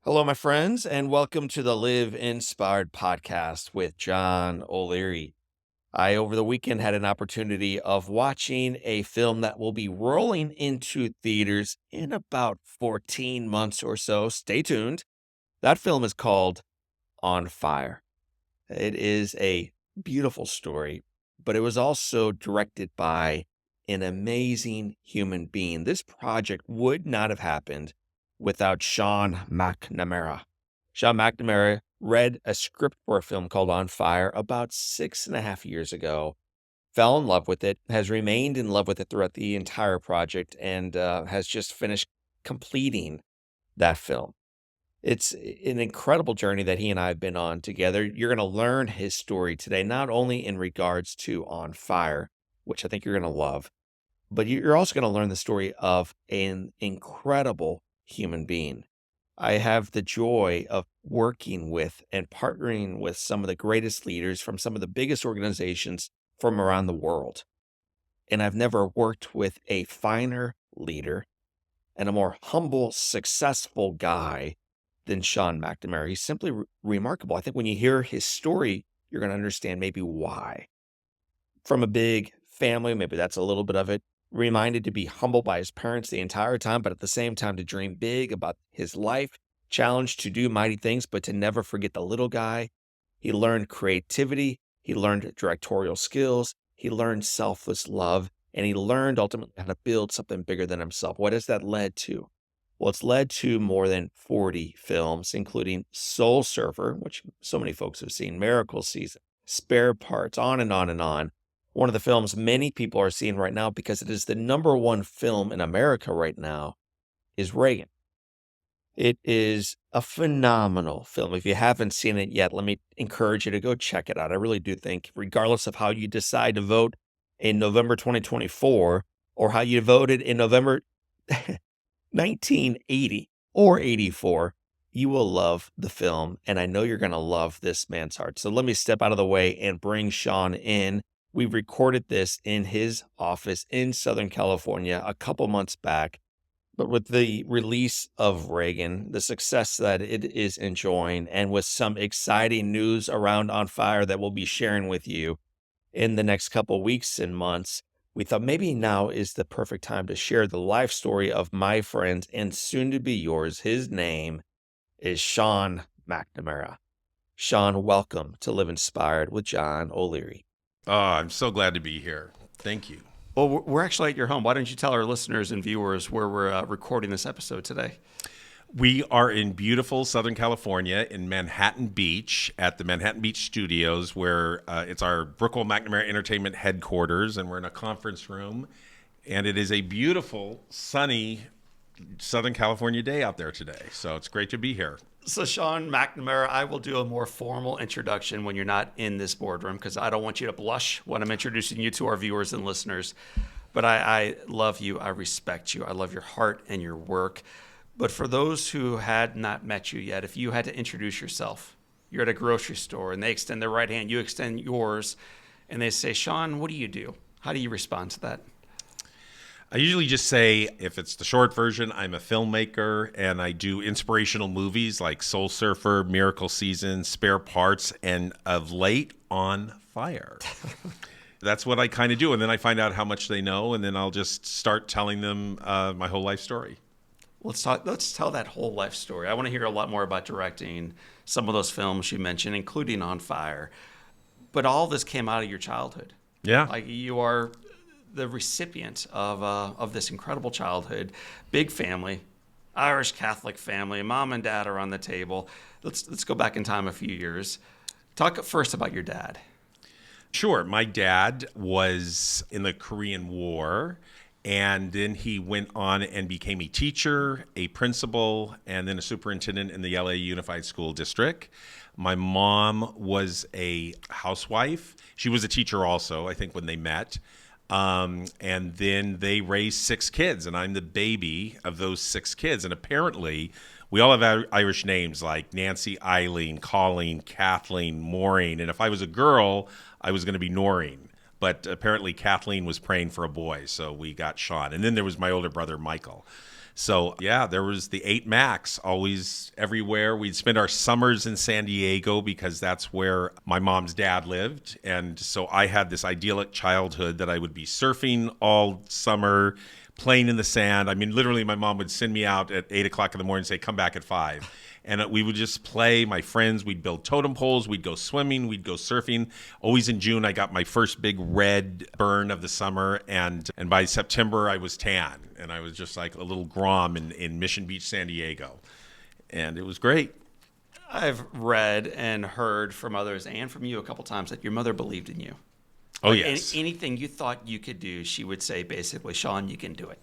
Hello, my friends, and welcome to the Live Inspired podcast with John O'Leary. I, over the weekend, had an opportunity of watching a film that will be rolling into theaters in about 14 months or so. Stay tuned. That film is called On Fire. It is a beautiful story, but it was also directed by an amazing human being. This project would not have happened without Sean McNamara. Sean McNamara read a script for a film called On Fire about 6.5 years ago, fell in love with it, has remained in love with it throughout the entire project, and has just finished completing that film. It's an incredible journey that he and I have been on together. You're going to learn his story today, not only in regards to On Fire, which I think you're going to love, but you're also going to learn the story of an incredible human being. I have the joy of working with and partnering with some of the greatest leaders from some of the biggest organizations from around the world. And I've never worked with a finer leader and a more humble, successful guy than Sean McNamara. He's simply remarkable. I think when you hear his story, you're going to understand maybe why. From a big family, maybe that's a little bit of it. Reminded to be humble by his parents the entire time, but at the same time to dream big about his life, challenged to do mighty things, but to never forget the little guy. He learned creativity, he learned directorial skills, he learned selfless love, and he learned ultimately how to build something bigger than himself. What has that led to? Well, it's led to more than 40 films, including Soul Surfer, which so many folks have seen, Miracle Season, Spare Parts, on and on and on. One of the films many people are seeing right now because it is the number one film in America right now is Reagan. It is a phenomenal film. If you haven't seen it yet, let me encourage you to go check it out. I really do think, regardless of how you decide to vote in November 2024 or how you voted in November 1980 or 84, you will love the film. And I know you're going to love this man's heart. So let me step out of the way and bring Sean in. We recorded this in his office in Southern California a couple months back. But with the release of Reagan, the success that it is enjoying, and with some exciting news around On Fire that we'll be sharing with you in the next couple weeks and months, we thought maybe now is the perfect time to share the life story of my friend and soon to be yours. His name is Sean McNamara. Sean, welcome to Live Inspired with John O'Leary. Oh, I'm so glad to be here. Thank you. Well, we're actually at your home. Why don't you tell our listeners and viewers where we're recording this episode today? We are in beautiful Southern California in Manhattan Beach at the Manhattan Beach Studios, where it's our Brookville McNamara Entertainment headquarters, and we're in a conference room. And it is a beautiful, sunny Southern California day out there today. So it's great to be here. So, Sean McNamara, I will do a more formal introduction when you're not in this boardroom because I don't want you to blush when I'm introducing you to our viewers and listeners. But I love you. I respect you. I love your heart and your work. But for those who had not met you yet, if you had to introduce yourself, you're at a grocery store and they extend their right hand, you extend yours, and they say, Sean, what do you do? How do you respond to that? I usually just say, if it's the short version, I'm a filmmaker and I do inspirational movies like Soul Surfer, Miracle Season, Spare Parts, and of late, On Fire. That's what I kind of do. And then I find out how much they know, and then I'll just start telling them my whole life story. Let's tell that whole life story. I want to hear a lot more about directing some of those films you mentioned, including On Fire. But all this came out of your childhood. Yeah. Like you are the recipient of this incredible childhood, big family, Irish Catholic family. Mom and dad are on the table. Let's go back in time a few years. Talk first about your dad. Sure. My dad was in the Korean War, and then he went on and became a teacher, a principal, and then a superintendent in the LA Unified School District. My mom was a housewife. She was a teacher also, I think, when they met. And then they raised 6 kids, and I'm the baby of those 6 kids. And apparently, we all have Irish names like Nancy, Eileen, Colleen, Kathleen, Maureen. And if I was a girl, I was going to be Noreen. But apparently, Kathleen was praying for a boy, so we got Sean. And then there was my older brother, Michael. So yeah, there was the 8 Max always everywhere. We'd spend our summers in San Diego because that's where my mom's dad lived. And so I had this idyllic childhood that I would be surfing all summer, playing in the sand. I mean, literally my mom would send me out at 8 o'clock in the morning and say, come back at 5. And we would just play, my friends, we'd build totem poles, we'd go swimming, we'd go surfing. Always in June, I got my first big red burn of the summer. And by September, I was tan. And I was just like a little grom in Mission Beach, San Diego. And it was great. I've read and heard from others and from you a couple times that your mother believed in you. Oh, yes. Anything you thought you could do, she would say basically, Sean, you can do it.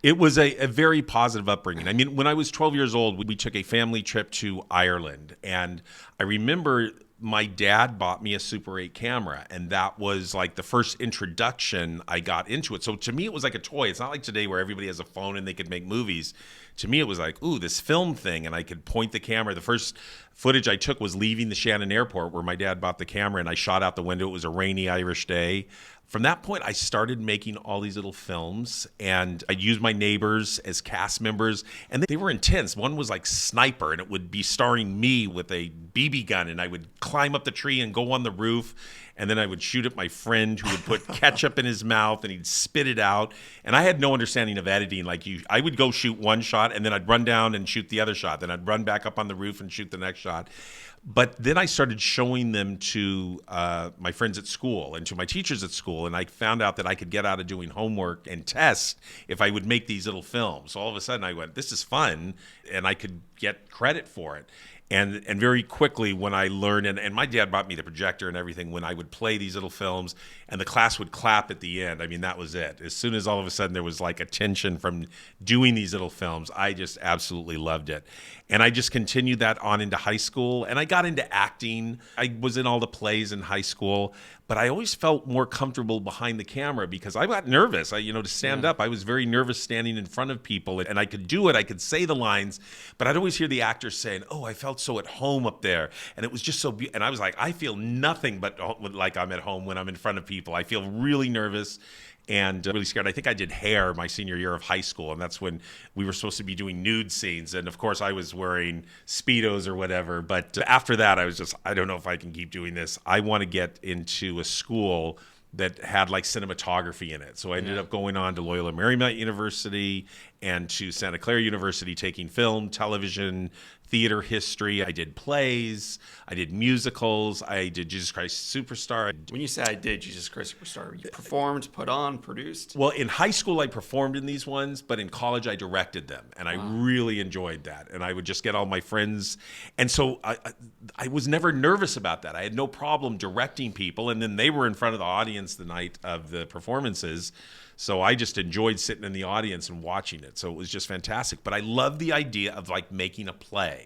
It was a very positive upbringing. I mean, when I was 12 years old, we took a family trip to Ireland. And I remember my dad bought me a Super 8 camera. And that was like the first introduction I got into it. So to me, it was like a toy. It's not like today where everybody has a phone and they could make movies. To me, it was like, ooh, this film thing. And I could point the camera. The first footage I took was leaving the Shannon Airport where my dad bought the camera. And I shot out the window. It was a rainy Irish day. From that point, I started making all these little films, and I used my neighbors as cast members, and they were intense. One was like Sniper, and it would be starring me with a BB gun, and I would climb up the tree and go on the roof, and then I would shoot at my friend who would put ketchup in his mouth, and he'd spit it out. And I had no understanding of editing. I would go shoot one shot, and then I'd run down and shoot the other shot. Then I'd run back up on the roof and shoot the next shot. But then I started showing them to my friends at school and to my teachers at school, and I found out that I could get out of doing homework and tests if I would make these little films. So all of a sudden I went, this is fun, and I could get credit for it. And very quickly when I learned, and my dad bought me the projector and everything, when I would play these little films and the class would clap at the end, I mean, that was it. As soon as all of a sudden there was like attention from doing these little films, I just absolutely loved it. And I just continued that on into high school. And I got into acting. I was in all the plays in high school. But I always felt more comfortable behind the camera because I got nervous. To stand up, I was very nervous standing in front of people. And I could do it. I could say the lines. But I'd always hear the actors saying, oh, I felt so at home up there. And it was just so beautiful. And I was like, I feel nothing but like I'm at home when I'm in front of people. I feel really nervous and really scared. I think I did hair my senior year of high school, and that's when we were supposed to be doing nude scenes. And of course, I was wearing Speedos or whatever. But after that, I was just, I don't know if I can keep doing this. I want to get into a school that had like cinematography in it. So I ended up going on to Loyola Marymount University and to Santa Clara University, taking film, television, theater history. I did plays. I did musicals. I did Jesus Christ Superstar. When you say I did Jesus Christ Superstar, you performed, put on, produced? Well, in high school, I performed in these ones, but in college, I directed them. And I really enjoyed that. And I would just get all my friends. And so I was never nervous about that. I had no problem directing people. And then they were in front of the audience the night of the performances. So I just enjoyed sitting in the audience and watching it. So it was just fantastic. But I love the idea of like making a play.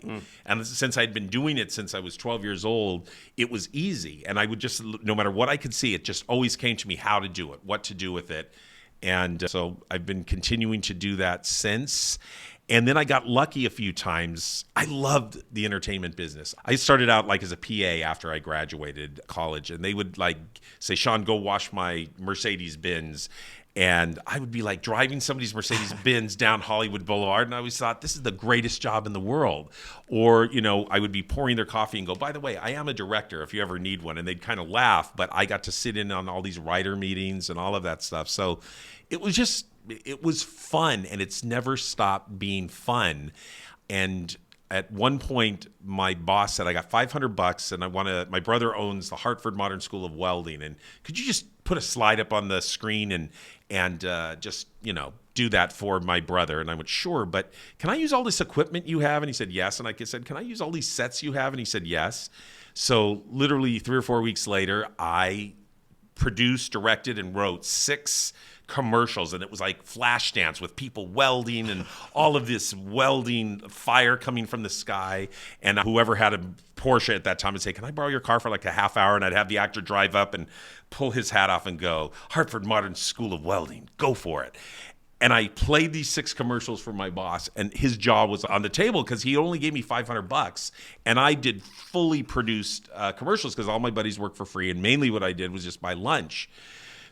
And since I'd been doing it since I was 12 years old, it was easy. And I would just, no matter what I could see, it just always came to me how to do it, what to do with it. And so I've been continuing to do that since. And then I got lucky a few times. I loved the entertainment business. I started out like as a PA after I graduated college. And they would like say, Sean, go wash my Mercedes Benz. And I would be like driving somebody's Mercedes Benz down Hollywood Boulevard. And I always thought, this is the greatest job in the world. Or, I would be pouring their coffee and go, by the way, I am a director if you ever need one. And they'd kind of laugh. But I got to sit in on all these writer meetings and all of that stuff. So it was fun. And it's never stopped being fun. And at one point, my boss said, I got $500 and my brother owns the Hartford Modern School of Welding. And could you just put a slide up on the screen and just, do that for my brother? And I went, sure, but can I use all this equipment you have? And he said, yes. And I said, can I use all these sets you have? And he said, yes. So literally 3 or 4 weeks later, I produced, directed, and wrote 6 commercials, and it was like Flashdance with people welding and all of this welding fire coming from the sky. And whoever had a Porsche at that time would say, can I borrow your car for like a half hour? And I'd have the actor drive up and pull his hat off and go, Hartford Modern School of Welding, go for it. And I played these 6 commercials for my boss, and his jaw was on the table because he only gave me $500. And I did fully produced commercials because all my buddies worked for free. And mainly what I did was just buy lunch.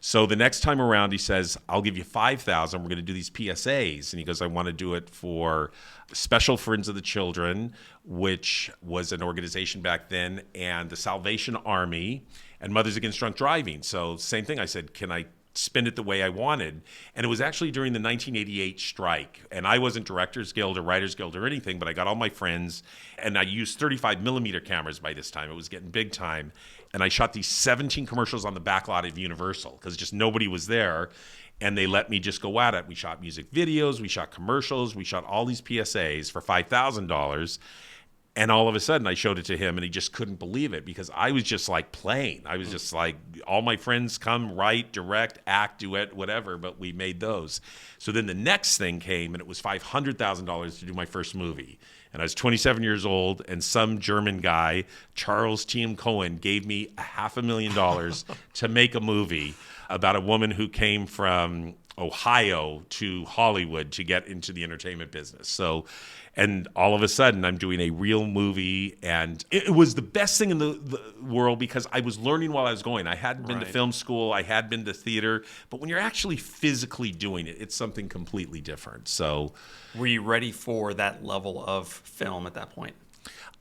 So the next time around, he says, I'll give you 5,000. We're going to do these PSAs. And he goes, I want to do it for Special Friends of the Children, which was an organization back then, and the Salvation Army, and Mothers Against Drunk Driving. So same thing. I said, can I spend it the way I wanted? And it was actually during the 1988 strike. And I wasn't Directors Guild or Writers Guild or anything, but I got all my friends, and I used 35 millimeter cameras by this time. It was getting big time. And I shot these 17 commercials on the back lot of Universal because just nobody was there. And they let me just go at it. We shot music videos, we shot commercials, we shot all these PSAs for $5,000. And all of a sudden, I showed it to him, and he just couldn't believe it because I was just like playing. I was just like, all my friends come, write, direct, act, duet, whatever, but we made those. So then the next thing came, and it was $500,000 to do my first movie. And I was 27 years old, and some German guy, Charles T.M. Cohen, gave me $500,000 to make a movie about a woman who came from Ohio to Hollywood to get into the entertainment business. So, and all of a sudden, I'm doing a real movie, and it was the best thing in the world because I was learning while I was going. I hadn't been to film school, I had been to theater, but when you're actually physically doing it, it's something completely different. So, were you ready for that level of film at that point?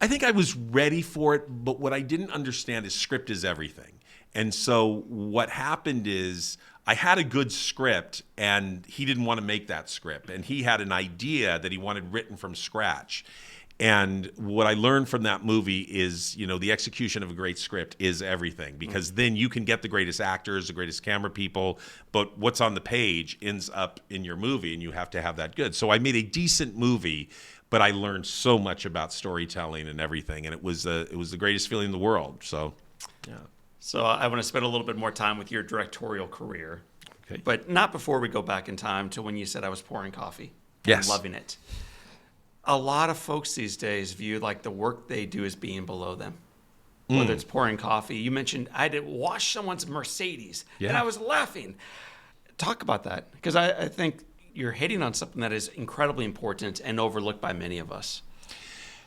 I think I was ready for it, but what I didn't understand is script is everything. And so what happened is I had a good script, and he didn't want to make that script. And he had an idea that he wanted written from scratch. And what I learned from that movie is, you know, the execution of a great script is everything, because then you can get the greatest actors, the greatest camera people, but what's on the page ends up in your movie, and you have to have that good. So I made a decent movie, but I learned so much about storytelling and everything, and it was the greatest feeling in the world. So, yeah. So I want to spend a little bit more time with your directorial career, Okay. but not before we go back in time to when you said I was pouring coffee. Yes. And loving it. A lot of folks these days view like the work they do as being below them, whether it's pouring coffee. You mentioned I had to wash someone's Mercedes, and I was laughing. Talk about that, because I think you're hitting on something that is incredibly important and overlooked by many of us.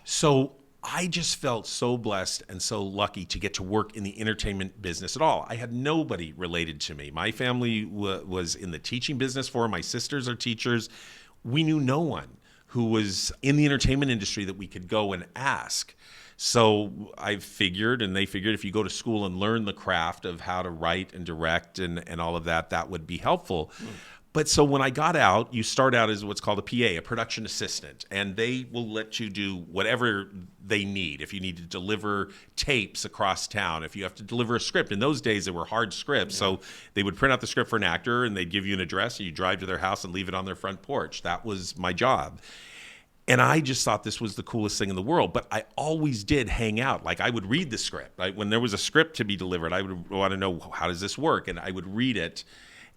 So I just felt so blessed and so lucky to get to work in the entertainment business at all. I had nobody related to me. My family was in the teaching business. Four of my sisters are teachers. We knew no one who was in the entertainment industry that we could go and ask. So I figured, and they figured, if you go to school and learn the craft of how to write and direct and all of that, that would be helpful. But so when I got out, you start out as what's called a PA, a production assistant, and they will let you do whatever they need. If you need to deliver tapes across town, if you have to deliver a script. In those days, they were hard scripts, so they would print out the script for an actor, and they'd give you an address, and you drive to their house and leave it on their front porch. That was my job. And I just thought this was the coolest thing in the world. But I always did hang out. Like, I would read the script. When there was a script to be delivered, I would want to know, how does this work? And I would read it.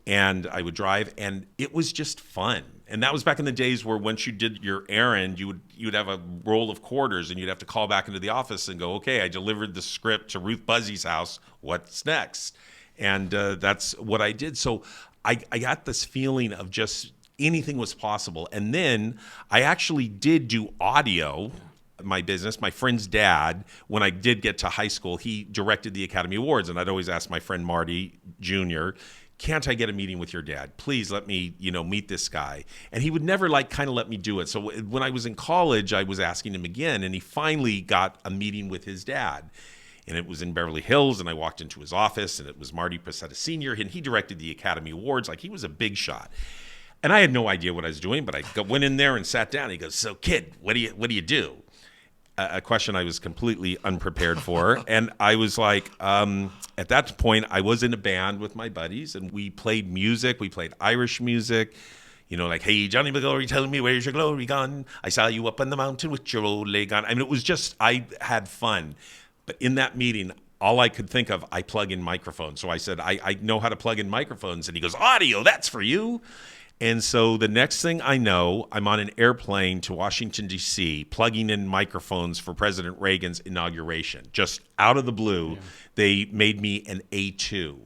And I would drive, and it was just fun. And that was back in the days where once you did your errand, you'd have a roll of quarters, and you'd have to call back into the office and go, okay, I delivered the script to Ruth Buzzy's house. What's next? And that's what I did. So I got this feeling of just anything was possible. And then I actually did do audio. My business, my friend's dad, when I did get to high school, he directed the Academy Awards, and I'd always ask my friend Marty Jr., can't I get a meeting with your dad? Please let me, meet this guy. And he would never kind of let me do it. So when I was in college, I was asking him again, and he finally got a meeting with his dad. And it was in Beverly Hills, and I walked into his office, and it was Marty Pasetta Sr., and he directed the Academy Awards. Like, he was a big shot. And I had no idea what I was doing, but I went in there and sat down. He goes, so kid, what do you do? A question I was completely unprepared for. And I was like, at that point, I was in a band with my buddies, and we played music. We played Irish music, like, hey, Johnny McGlory, tell me, where's your glory gone? I saw you up on the mountain with your old leg on. I mean, it was just, I had fun. But in that meeting, all I could think of, I plug in microphones. So I said, I know how to plug in microphones. And he goes, audio, that's for you. And so the next thing I know, I'm on an airplane to Washington, D.C., plugging in microphones for President Reagan's inauguration. Just out of the blue, they made me an A2,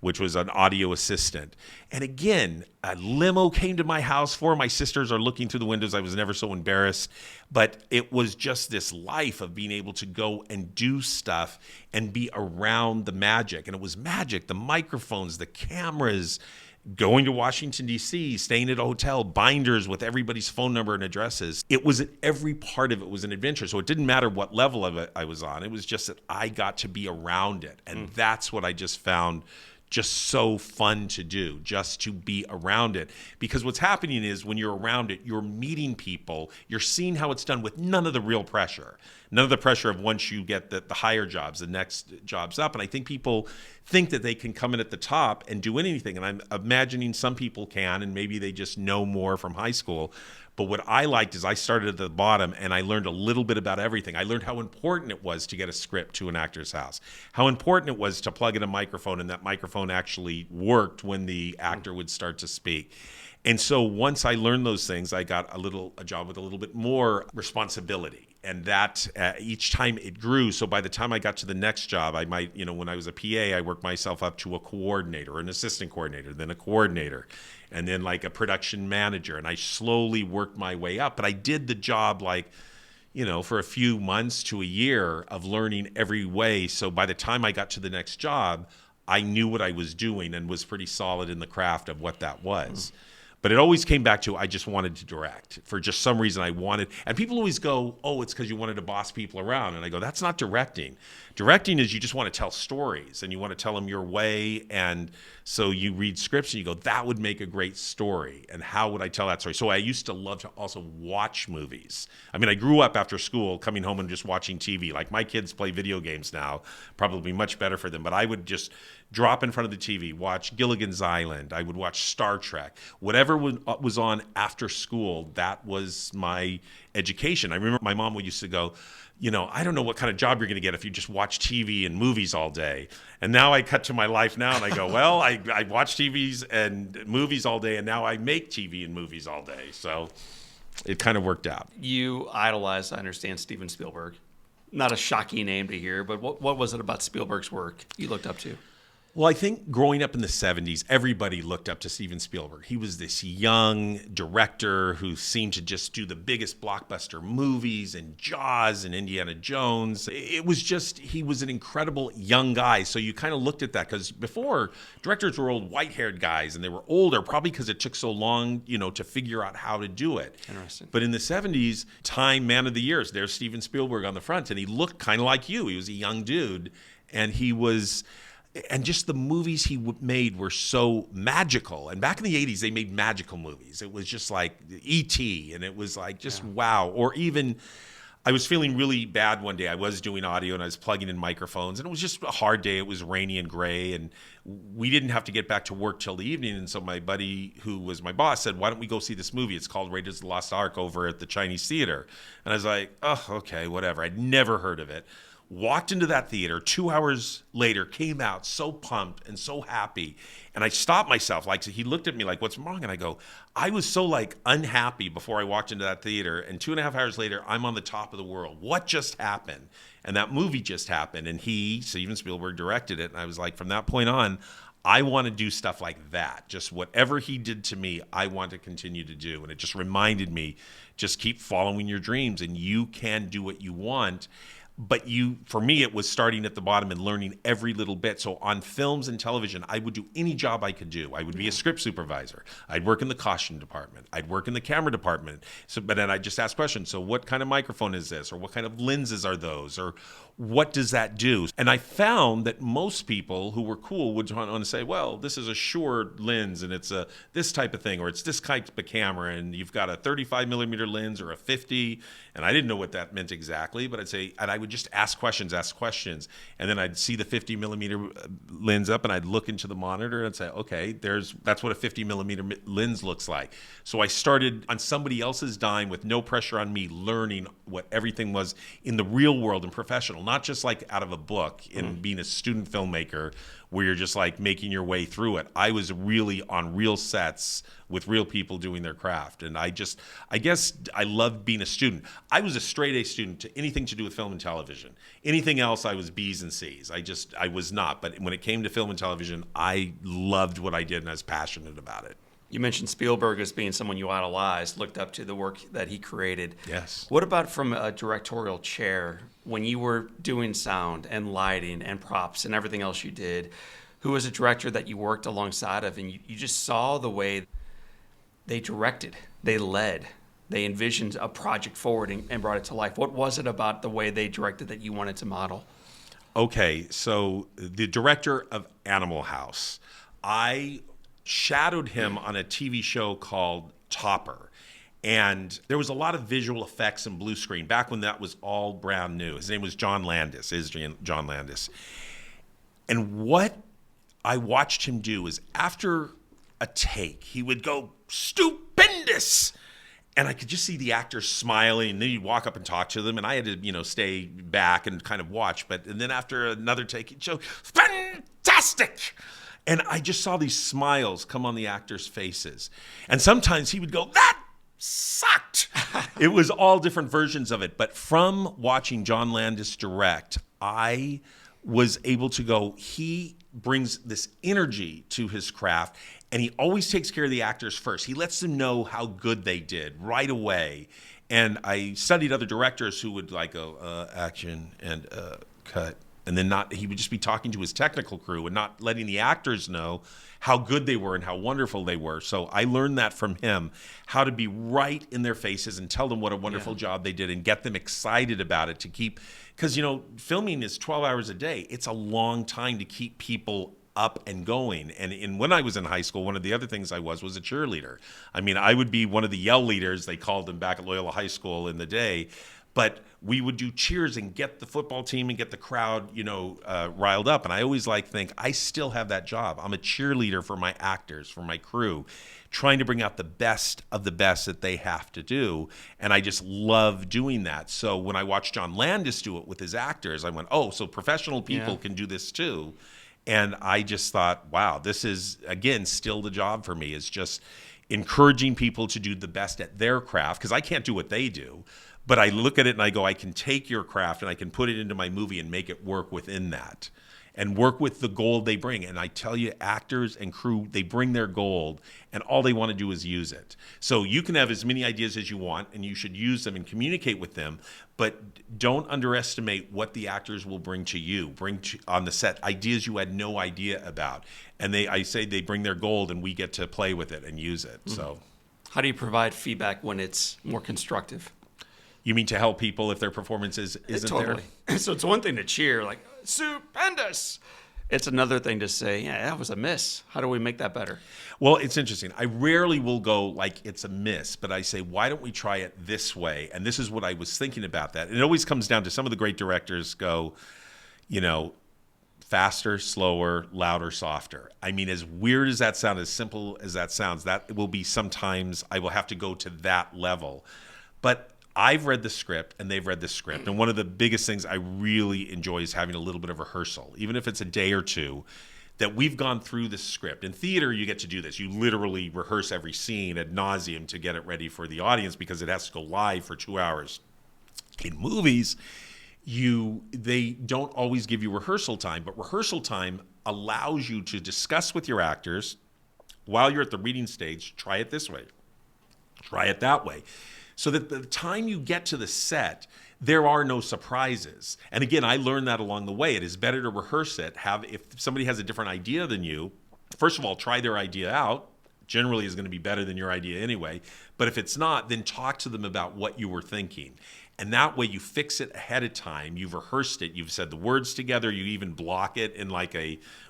which was an audio assistant. And again, a limo came to my house. 4 of my sisters are looking through the windows. I was never so embarrassed. But it was just this life of being able to go and do stuff and be around the magic. And it was magic, the microphones, the cameras, going to Washington, D.C., staying at a hotel, binders with everybody's phone number and addresses. It was, every part of it was an adventure. So it didn't matter what level of it I was on. It was just that I got to be around it. And that's what I just found just so fun to do, just to be around it. Because what's happening is when you're around it, you're meeting people, you're seeing how it's done with none of the real pressure. None of the pressure of once you get the higher jobs, the next job's up. And I think people think that they can come in at the top and do anything. And I'm imagining some people can, and maybe they just know more from high school. But what I liked is I started at the bottom and I learned a little bit about everything. I learned how important it was to get a script to an actor's house, how important it was to plug in a microphone and that microphone actually worked when the actor would start to speak. And so once I learned those things, I got a job with a little bit more responsibility. And that each time it grew. So by the time I got to the next job, I might, when I was a PA, I worked myself up to a coordinator, an assistant coordinator, then a coordinator, and then like a production manager. And I slowly worked my way up. But I did the job for a few months to a year of learning every way. So by the time I got to the next job, I knew what I was doing and was pretty solid in the craft of what that was. But it always came back to I just wanted to direct. For just some reason I wanted. And people always go, oh, it's because you wanted to boss people around. And I go, that's not directing. Directing is you just want to tell stories and you want to tell them your way. And so you read scripts and you go, that would make a great story. And how would I tell that story? So I used to love to also watch movies. I mean, I grew up after school coming home and just watching TV. Like my kids play video games now, probably much better for them. But I would just drop in front of the TV, watch Gilligan's Island. I would watch Star Trek. Whatever was on after school, that was my education. I remember my mom used to go, I don't know what kind of job you're going to get if you just watch TV and movies all day. And now I cut to my life now and I go, well, I watch TVs and movies all day, and now I make TV and movies all day. So it kind of worked out. You idolize, I understand, Steven Spielberg. Not a shocking name to hear, but what was it about Spielberg's work you looked up to? Well, I think growing up in the 70s, everybody looked up to Steven Spielberg. He was this young director who seemed to just do the biggest blockbuster movies and Jaws and Indiana Jones. It was just, he was an incredible young guy. So you kind of looked at that because before, directors were old white-haired guys and they were older, probably because it took so long, to figure out how to do it. Interesting. But in the 70s, Time Man of the Years, there's Steven Spielberg on the front, and he looked kind of like you. He was a young dude, and and just the movies he made were so magical. And back in the 80s, they made magical movies. It was just like E.T., and it was like just wow. Or even, I was feeling really bad one day. I was doing audio, and I was plugging in microphones, and it was just a hard day. It was rainy and gray, and we didn't have to get back to work till the evening. And so my buddy, who was my boss, said, why don't we go see this movie? It's called Raiders of the Lost Ark over at the Chinese Theater. And I was like, oh, okay, whatever. I'd never heard of it. Walked into that theater, 2 hours later, came out so pumped and so happy. And I stopped myself. Like, he looked at me like, what's wrong? And I go, I was so unhappy before I walked into that theater. And 2.5 hours later, I'm on the top of the world. What just happened? And that movie just happened. And Steven Spielberg, directed it. And I was like, from that point on, I want to do stuff like that. Just whatever he did to me, I want to continue to do. And it just reminded me, just keep following your dreams and you can do what you want. But for me, it was starting at the bottom and learning every little bit. So on films and television, I would do any job I could do. I would be a script supervisor. I'd work in the costume department. I'd work in the camera department. But then I'd just ask questions. So what kind of microphone is this? Or what kind of lenses are those? Or what does that do? And I found that most people who were cool would want to say, well, this is a Shure lens and it's this type of thing, or it's this type of camera and you've got a 35 millimeter lens or a 50. And I didn't know what that meant exactly, but I would just ask questions. And then I'd see the 50 millimeter lens up and I'd look into the monitor and say, okay, that's what a 50 millimeter lens looks like. So I started on somebody else's dime with no pressure on me, learning what everything was in the real world and professional, not just like out of a book in being a student filmmaker where you're just like making your way through it. I was really on real sets with real people doing their craft. And I guess I loved being a student. I was a straight A student to anything to do with film and television. Anything else, I was B's and C's. I was not. But when it came to film and television, I loved what I did and I was passionate about it. You mentioned Spielberg as being someone you idolized, looked up to the work that he created. Yes. What about from a directorial chair, when you were doing sound and lighting and props and everything else you did? Who was a director that you worked alongside of, and you just saw the way they directed, they led, they envisioned a project forward and brought it to life? What was it about the way they directed that you wanted to model? Okay, so the director of Animal House, I shadowed him on a TV show called Topper. And there was a lot of visual effects and blue screen back when that was all brand new. His name was John Landis, John Landis. And what I watched him do is after a take, he would go, "Stupendous!" And I could just see the actors smiling, and then you'd walk up and talk to them, and I had to, stay back and kind of watch. And then after another take, he'd show, "Fantastic!" And I just saw these smiles come on the actors' faces. And sometimes he would go, "That sucked." It was all different versions of it. But from watching John Landis direct, I was able to go, he brings this energy to his craft, and he always takes care of the actors first. He lets them know how good they did right away. And I studied other directors who would go, action and cut. And then he would just be talking to his technical crew and not letting the actors know how good they were and how wonderful they were. So I learned that from him, how to be right in their faces and tell them what a wonderful job they did and get them excited about it because, filming is 12 hours a day. It's a long time to keep people up and going. And when I was in high school, one of the other things I was a cheerleader. I mean, I would be one of the yell leaders, they called them back at Loyola High School in the day. But we would do cheers and get the football team and get the crowd, riled up. And I always think I still have that job. I'm a cheerleader for my actors, for my crew, trying to bring out the best of the best that they have to do. And I just love doing that. So when I watched John Landis do it with his actors, I went, oh, so professional people can do this too. And I just thought, wow, this is, again, still the job for me, is just encouraging people to do the best at their craft, because I can't do what they do. But I look at it and I go, I can take your craft and I can put it into my movie and make it work within that and work with the gold they bring. And I tell you, actors and crew, they bring their gold and all they want to do is use it. So you can have as many ideas as you want and you should use them and communicate with them, but don't underestimate what the actors will bring to you, on the set, ideas you had no idea about. And I say they bring their gold and we get to play with it and use it. Mm-hmm. So how do you provide feedback when it's more constructive? You mean to help people if their performance isn't totally there? So it's one thing to cheer, stupendous. It's another thing to say, yeah, that was a miss. How do we make that better? Well, it's interesting. I rarely will go it's a miss, but I say, why don't we try it this way? And this is what I was thinking about that. And it always comes down to some of the great directors go, faster, slower, louder, softer. I mean, as weird as that sounds, as simple as that sounds, that will be sometimes I will have to go to that level. But I've read the script and they've read the script. And one of the biggest things I really enjoy is having a little bit of rehearsal, even if it's a day or two, that we've gone through the script. In theater, you get to do this. You literally rehearse every scene ad nauseum to get it ready for the audience because it has to go live for 2 hours. In movies, they don't always give you rehearsal time, but rehearsal time allows you to discuss with your actors while you're at the reading stage. Try it this way. Try it that way. So that the time you get to the set, there are no surprises. And again, I learned that along the way. It is better to rehearse it. If somebody has a different idea than you, first of all, try their idea out. Generally is going to be better than your idea anyway. But if it's not, then talk to them about what you were thinking. And that way you fix it ahead of time. You've rehearsed it. You've said the words together. You even block it in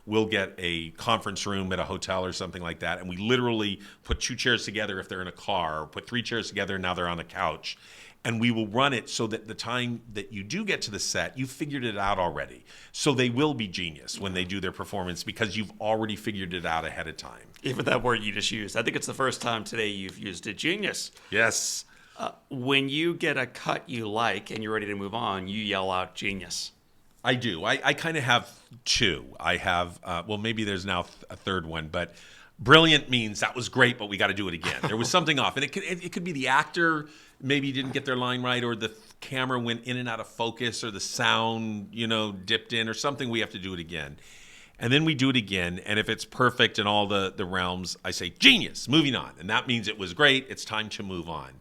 we'll get a conference room at a hotel or something like that. And we literally put 2 chairs together if they're in a car, or put 3 chairs together and now they're on a couch. And we will run it so that the time that you do get to the set, you've figured it out already. So they will be genius when they do their performance because you've already figured it out ahead of time. Even that word you just used. I think it's the first time today you've used it, genius. Yes. When you get a cut you like and you're ready to move on, you yell out genius. I do. I kind of have two. I have, well, maybe there's now a third one, but brilliant means that was great, but we got to do it again. There was something off. And it could be the actor maybe didn't get their line right, or the camera went in and out of focus, or the sound, dipped in, or something. We have to do it again. And then we do it again. And if it's perfect in all the realms, I say, genius, moving on. And that means it was great. It's time to move on.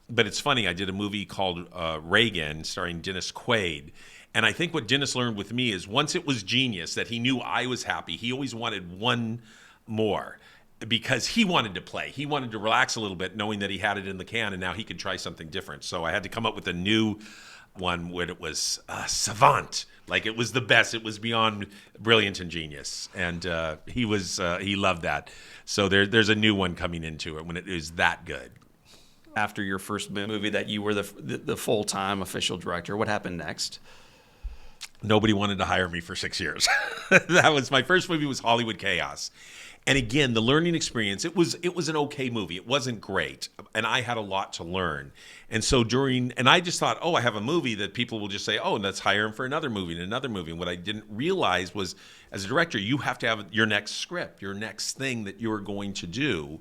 But it's funny. I did a movie called Reagan starring Dennis Quaid. And I think what Dennis learned with me is once it was genius, that he knew I was happy, he always wanted one more because he wanted to play. He wanted to relax a little bit knowing that he had it in the can and now he could try something different. So I had to come up with a new one where it was savant. Like it was the best. It was beyond brilliant and genius. And he loved that. So there's a new one coming into it when it is that good. After your first movie that you were the full-time official director, what happened next? Nobody wanted to hire me for 6 years. That was my first movie, was Hollywood Chaos. And again, the learning experience, it was an okay movie. It wasn't great. And I had a lot to learn. And so and I just thought, I have a movie that people will just say, let's hire him for another movie and another movie. And what I didn't realize was, as a director, you have to have your next script, your next thing that you're going to do.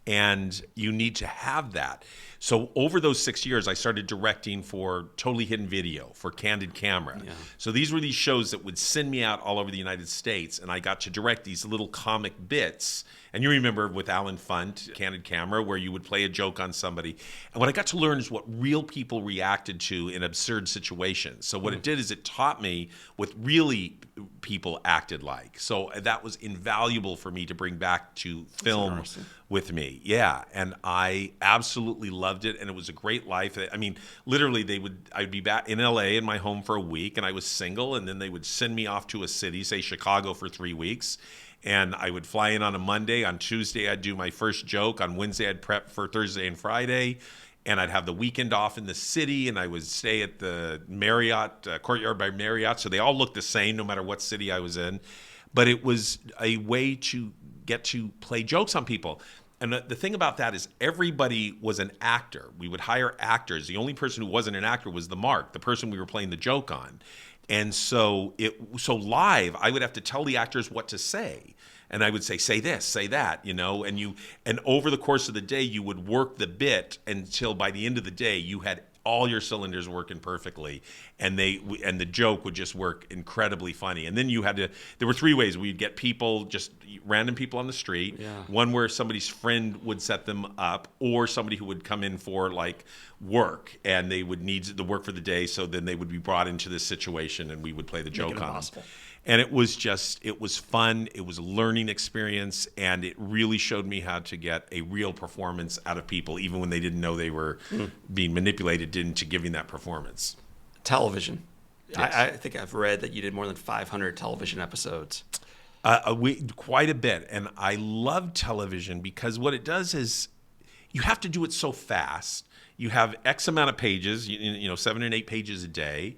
And you need to have that. So over those 6 years, I started directing for Totally Hidden Video, for Candid Camera. Yeah. So these were these shows that would send me out all over the United States, and I got to direct these little comic bits. And you remember with Alan Funt, Candid Camera, where you would play a joke on somebody. And what I got to learn is what real people reacted to in absurd situations. So what it did is it taught me what really people acted like. So that was invaluable for me to bring back to film with me. Yeah. And I absolutely loved it. And it was a great life. I mean, literally I'd be back in LA in my home for a week, and I was single. And then they would send me off to a city, say Chicago, for 3 weeks. And I would fly in on a Monday. On Tuesday, I'd do my first joke. On Wednesday, I'd prep for Thursday and Friday. And I'd have the weekend off in the city, and I would stay at the Marriott, Courtyard by Marriott. So they all looked the same no matter what city I was in. But it was a way to get to play jokes on people. And the thing about that is everybody was an actor. We would hire actors. The only person who wasn't an actor was the mark, the person we were playing the joke on. And so live, I would have to tell the actors what to say. And I would say this, say that, and over the course of the day, you would work the bit until by the end of the day, you had all your cylinders working perfectly, and the joke would just work incredibly funny. And then there were 3 ways. We'd get people, just random people on the street. Yeah. One where somebody's friend would set them up, or somebody who would come in for like work, and they would need the work for the day. So then they would be brought into this situation, and we would play the joke on them. And it was fun. It was a learning experience, and it really showed me how to get a real performance out of people, even when they didn't know they were being manipulated into giving that performance. Television. Yes. I think I've read that you did more than 500 television episodes. Quite a bit. And I love television because what it does is you have to do it so fast. You have X amount of pages, 7 and 8 pages a day.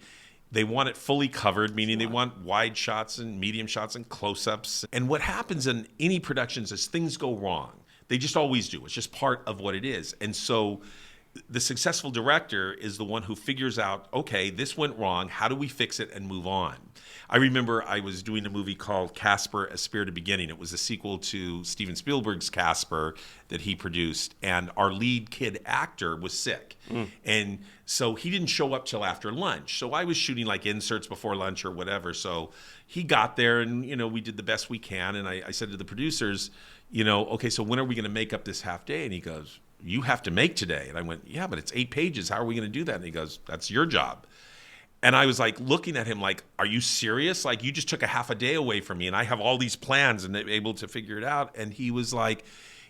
They want it fully covered, meaning they want wide shots and medium shots and close-ups. And what happens in any productions is things go wrong. They just always do. It's just part of what it is. And so the successful director is the one who figures out, okay, this went wrong. How do we fix it and move on? I remember I was doing a movie called Casper, A Spirited Beginning. It was a sequel to Steven Spielberg's Casper that he produced. And our lead kid actor was sick. And so he didn't show up till after lunch. So I was shooting like inserts before lunch or whatever. So he got there and, we did the best we can. And I said to the producers, okay, so when are we going to make up this half day? And he goes, you have to make today. And I went, yeah, but it's 8 pages. How are we going to do that? And he goes, that's your job. And I was like looking at him like, are you serious? Like, you just took a half a day away from me and I have all these plans and able to figure it out. And he was like,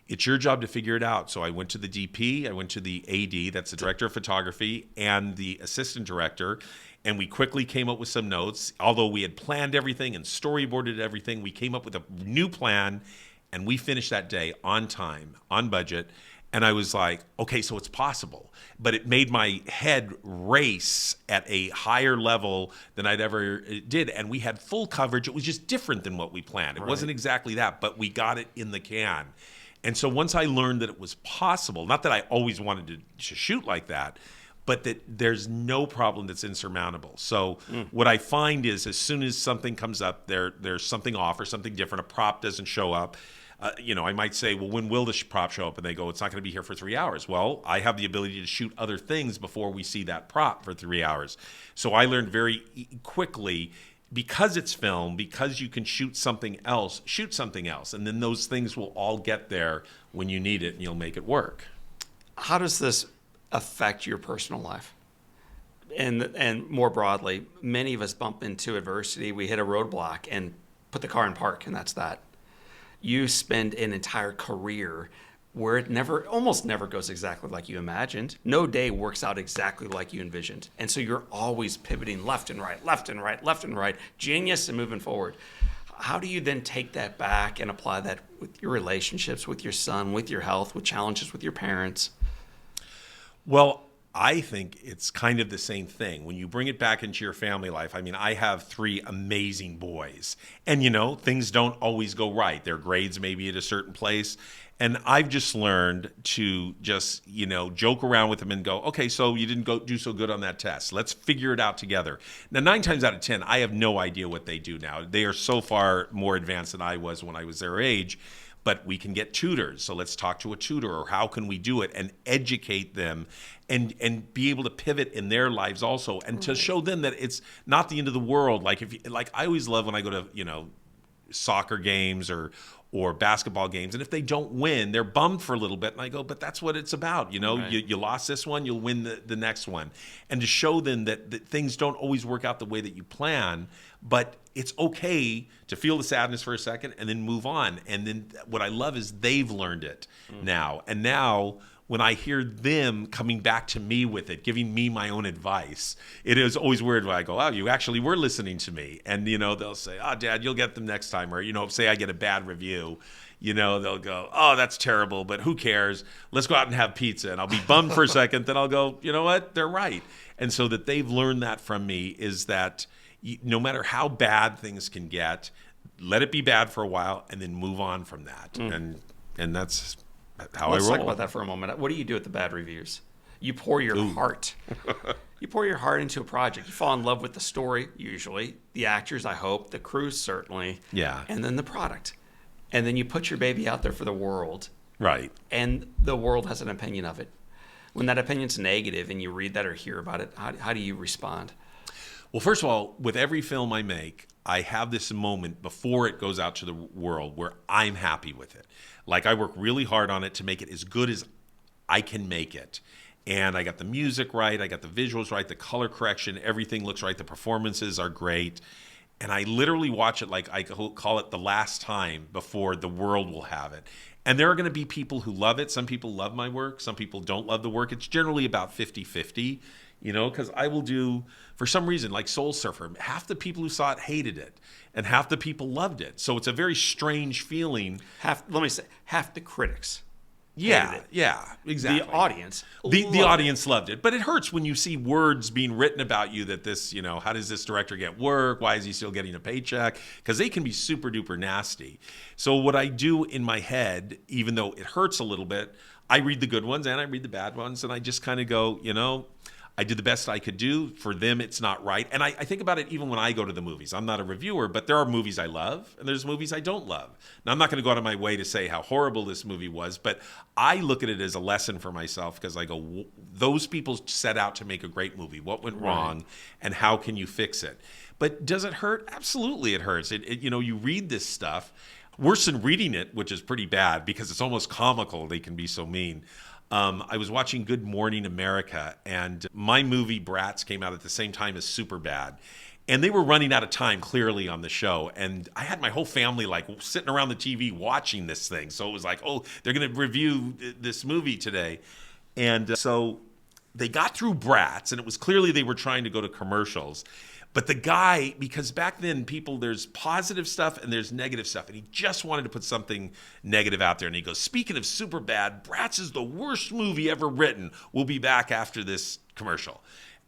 it's your job to figure it out. So I went to the DP, I went to the AD, that's the director of photography, and the assistant director. And we quickly came up with some notes. Although we had planned everything and storyboarded everything, we came up with a new plan and we finished that day on time, on budget. And I was like, okay, so it's possible. But it made my head race at a higher level than I'd ever did. And we had full coverage. It was just different than what we planned. It wasn't exactly that, but we got it in the can. And so once I learned that it was possible, not that I always wanted to shoot like that, but that there's no problem that's insurmountable. So what I find is as soon as something comes up, there's something off or something different, a prop doesn't show up. I might say, well, when will the prop show up? And they go, it's not going to be here for 3 hours. Well, I have the ability to shoot other things before we see that prop for 3 hours. So I learned very quickly, because it's film, because you can shoot something else. And then those things will all get there when you need it, and you'll make it work. How does this affect your personal life? And more broadly, many of us bump into adversity. We hit a roadblock and put the car in park, and that's that. You spend an entire career where it almost never goes exactly like you imagined. No day works out exactly like you envisioned. And so you're always pivoting left and right, left and right, left and right, genius and moving forward. How do you then take that back and apply that with your relationships, with your son, with your health, with challenges with your parents? Well, I think it's kind of the same thing. When you bring it back into your family life, I mean, I have 3 amazing boys. And, things don't always go right. Their grades may be at a certain place. And I've just learned to just, joke around with them and go, okay, so you didn't do so good on that test. Let's figure it out together. Now, 9 times out of 10, I have no idea what they do now. They are so far more advanced than I was when I was their age. But we can get tutors. So let's talk to a tutor, or how can we do it and educate them and be able to pivot in their lives also, and to show them that it's not the end of the world. Like I always love when I go to, soccer games or basketball games, and if they don't win, they're bummed for a little bit, and I go, but that's what it's about. Right. You lost this one, you'll win the next one. And to show them that things don't always work out the way that you plan, but it's okay to feel the sadness for a second and then move on. And then what I love is they've learned it now. And now when I hear them coming back to me with it, giving me my own advice, it is always weird when I go, oh, you actually were listening to me. And, they'll say, oh, Dad, you'll get them next time. Or, say I get a bad review, they'll go, oh, that's terrible, but who cares? Let's go out and have pizza. And I'll be bummed for a second. Then I'll go, you know what? They're right. And so that they've learned that from me is that no matter how bad things can get, let it be bad for a while and then move on from that. And that's how I roll. Let's talk about that for a moment. What do you do with the bad reviews? You pour your heart. You pour your heart into a project. You fall in love with the story, usually, the actors, I hope, the crew, certainly. Yeah. And then the product. And then you put your baby out there for the world. Right. And the world has an opinion of it. When that opinion's negative and you read that or hear about it, how do you respond? Well, first of all, with every film I make, I have this moment before it goes out to the world where I'm happy with it. Like, I work really hard on it to make it as good as I can make it. And I got the music right, I got the visuals right, the color correction, everything looks right, the performances are great. And I literally watch it like I call it the last time before the world will have it. And there are going to be people who love it. Some people love my work. Some people don't love the work. It's generally about 50-50. Because I will do, for some reason, like Soul Surfer, half the people who saw it hated it, and half the people loved it. So it's a very strange feeling. Half the critics Yeah, hated it. yeah, exactly. The audience The audience loved it. But it hurts when you see words being written about you that this, how does this director get work? Why is he still getting a paycheck? Because they can be super duper nasty. So what I do in my head, even though it hurts a little bit, I read the good ones and I read the bad ones, and I just kind of go, I did the best I could do. For them, it's not right. And I think about it even when I go to the movies. I'm not a reviewer, but there are movies I love, and there's movies I don't love. Now, I'm not going to go out of my way to say how horrible this movie was, but I look at it as a lesson for myself, because I go, those people set out to make a great movie. What went wrong, and how can you fix it? But does it hurt? Absolutely it hurts. You read this stuff. Worse than reading it, which is pretty bad, because it's almost comical. They can be so mean. I was watching Good Morning America, and my movie Bratz came out at the same time as Superbad. And they were running out of time, clearly, on the show. And I had my whole family sitting around the TV watching this thing. So it was like, oh, they're going to review this movie today. And so they got through Bratz, and it was clearly they were trying to go to commercials. But the guy, because back then there's positive stuff and there's negative stuff, and he just wanted to put something negative out there. And he goes, speaking of Superbad, Bratz is the worst movie ever written. We'll be back after this commercial.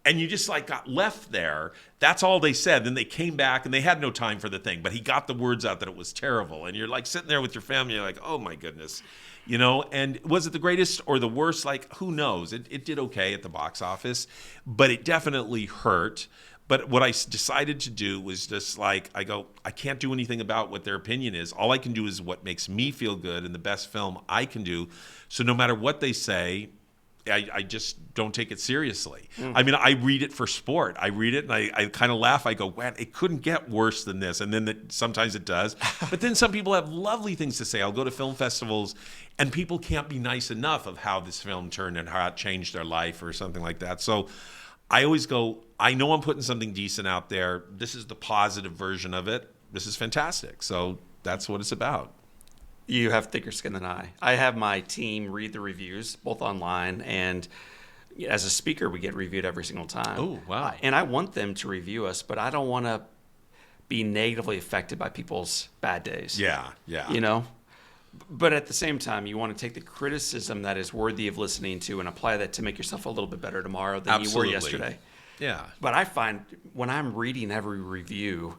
And you just like got left there. That's all they said. Then they came back and they had no time for the thing, but he got the words out that it was terrible. And you're like sitting there with your family, you're like, oh my goodness. And was it the greatest or the worst? Like, who knows? It did okay at the box office, but it definitely hurt. But what I decided to do was just like, I can't do anything about what their opinion is. All I can do is what makes me feel good and the best film I can do. So no matter what they say, I just don't take it seriously. I mean, I read it for sport. I read it and I kind of laugh. I go, man, it couldn't get worse than this. And then sometimes it does. But then some people have lovely things to say. I'll go to film festivals and people can't be nice enough of how this film turned and how it changed their life or something like that. So I always go, I know I'm putting something decent out there. This is the positive version of it. This is fantastic. So that's what it's about. You have thicker skin than I. I have my team read the reviews, both online and as a speaker, we get reviewed every single time. Oh, wow. And I want them to review us, but I don't want to be negatively affected by people's bad days. Yeah. But at the same time, you want to take the criticism that is worthy of listening to and apply that to make yourself a little bit better tomorrow than Absolutely. you were yesterday. Yeah. But I find when I'm reading every review,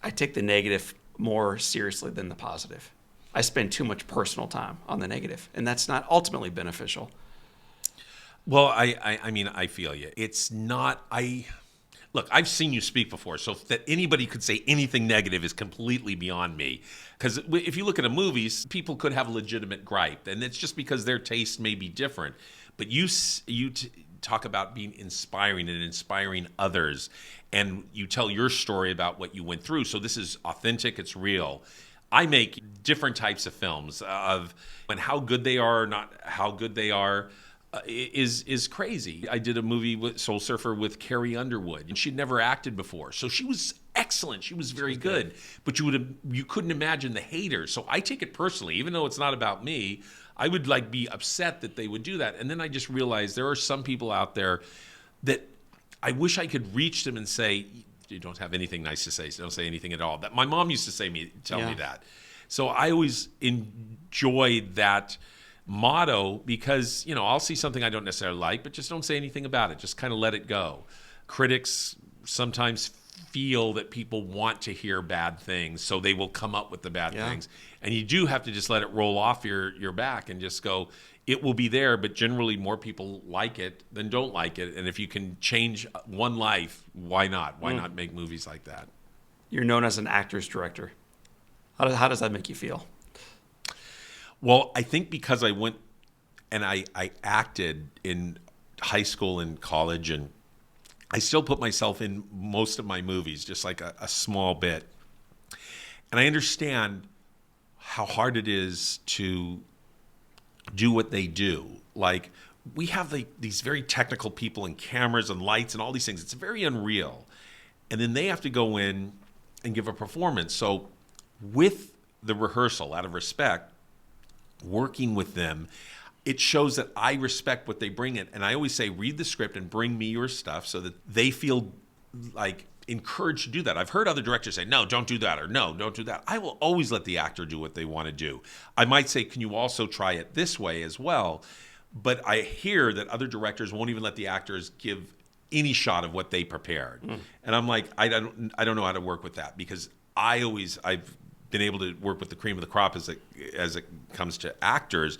I take the negative more seriously than the positive. I spend too much personal time on the negative, and that's not ultimately beneficial. Well, I mean, I feel you. It's not, look, I've seen you speak before, so that anybody could say anything negative is completely beyond me. Because if you look at movies, people could have a legitimate gripe, and it's just because their taste may be different. But you talk about being inspiring and inspiring others, and you tell your story about what you went through. So this is authentic, it's real. I make different types of films of and how good they are or not how good they are is crazy. I did a movie with Soul Surfer with Carrie Underwood, and she'd never acted before. So she was excellent. She was very good. But you couldn't imagine the haters. So I take it personally, even though it's not about me. I would be upset that they would do that. And then I just realized there are some people out there that I wish I could reach them and say, you don't have anything nice to say, so don't say anything at all. That my mom used to tell me that. So I always enjoyed that motto because, I'll see something I don't necessarily like, but just don't say anything about it. Just kind of let it go. Critics sometimes feel that people want to hear bad things, so they will come up with the bad things. And you do have to just let it roll off your back and just go, it will be there, but generally more people like it than don't like it. And if you can change one life, why not? Why not make movies like that? You're known as an actor's director. How does that make you feel? Well, I think because I went and I acted in high school and college, and I still put myself in most of my movies, just like a small bit. And I understand how hard it is to do what they do. Like, we have these very technical people and cameras and lights and all these things. It's very unreal. And then they have to go in and give a performance. So with the rehearsal, out of respect, working with them, it shows that I respect what they bring in. And I always say, read the script and bring me your stuff so that they feel like encouraged to do that. I've heard other directors say, no, don't do that, or no, don't do that. I will always let the actor do what they want to do. I might say, can you also try it this way as well? But I hear that other directors won't even let the actors give any shot of what they prepared. And I'm like, I don't know how to work with that, because I've been able to work with the cream of the crop as it comes to actors.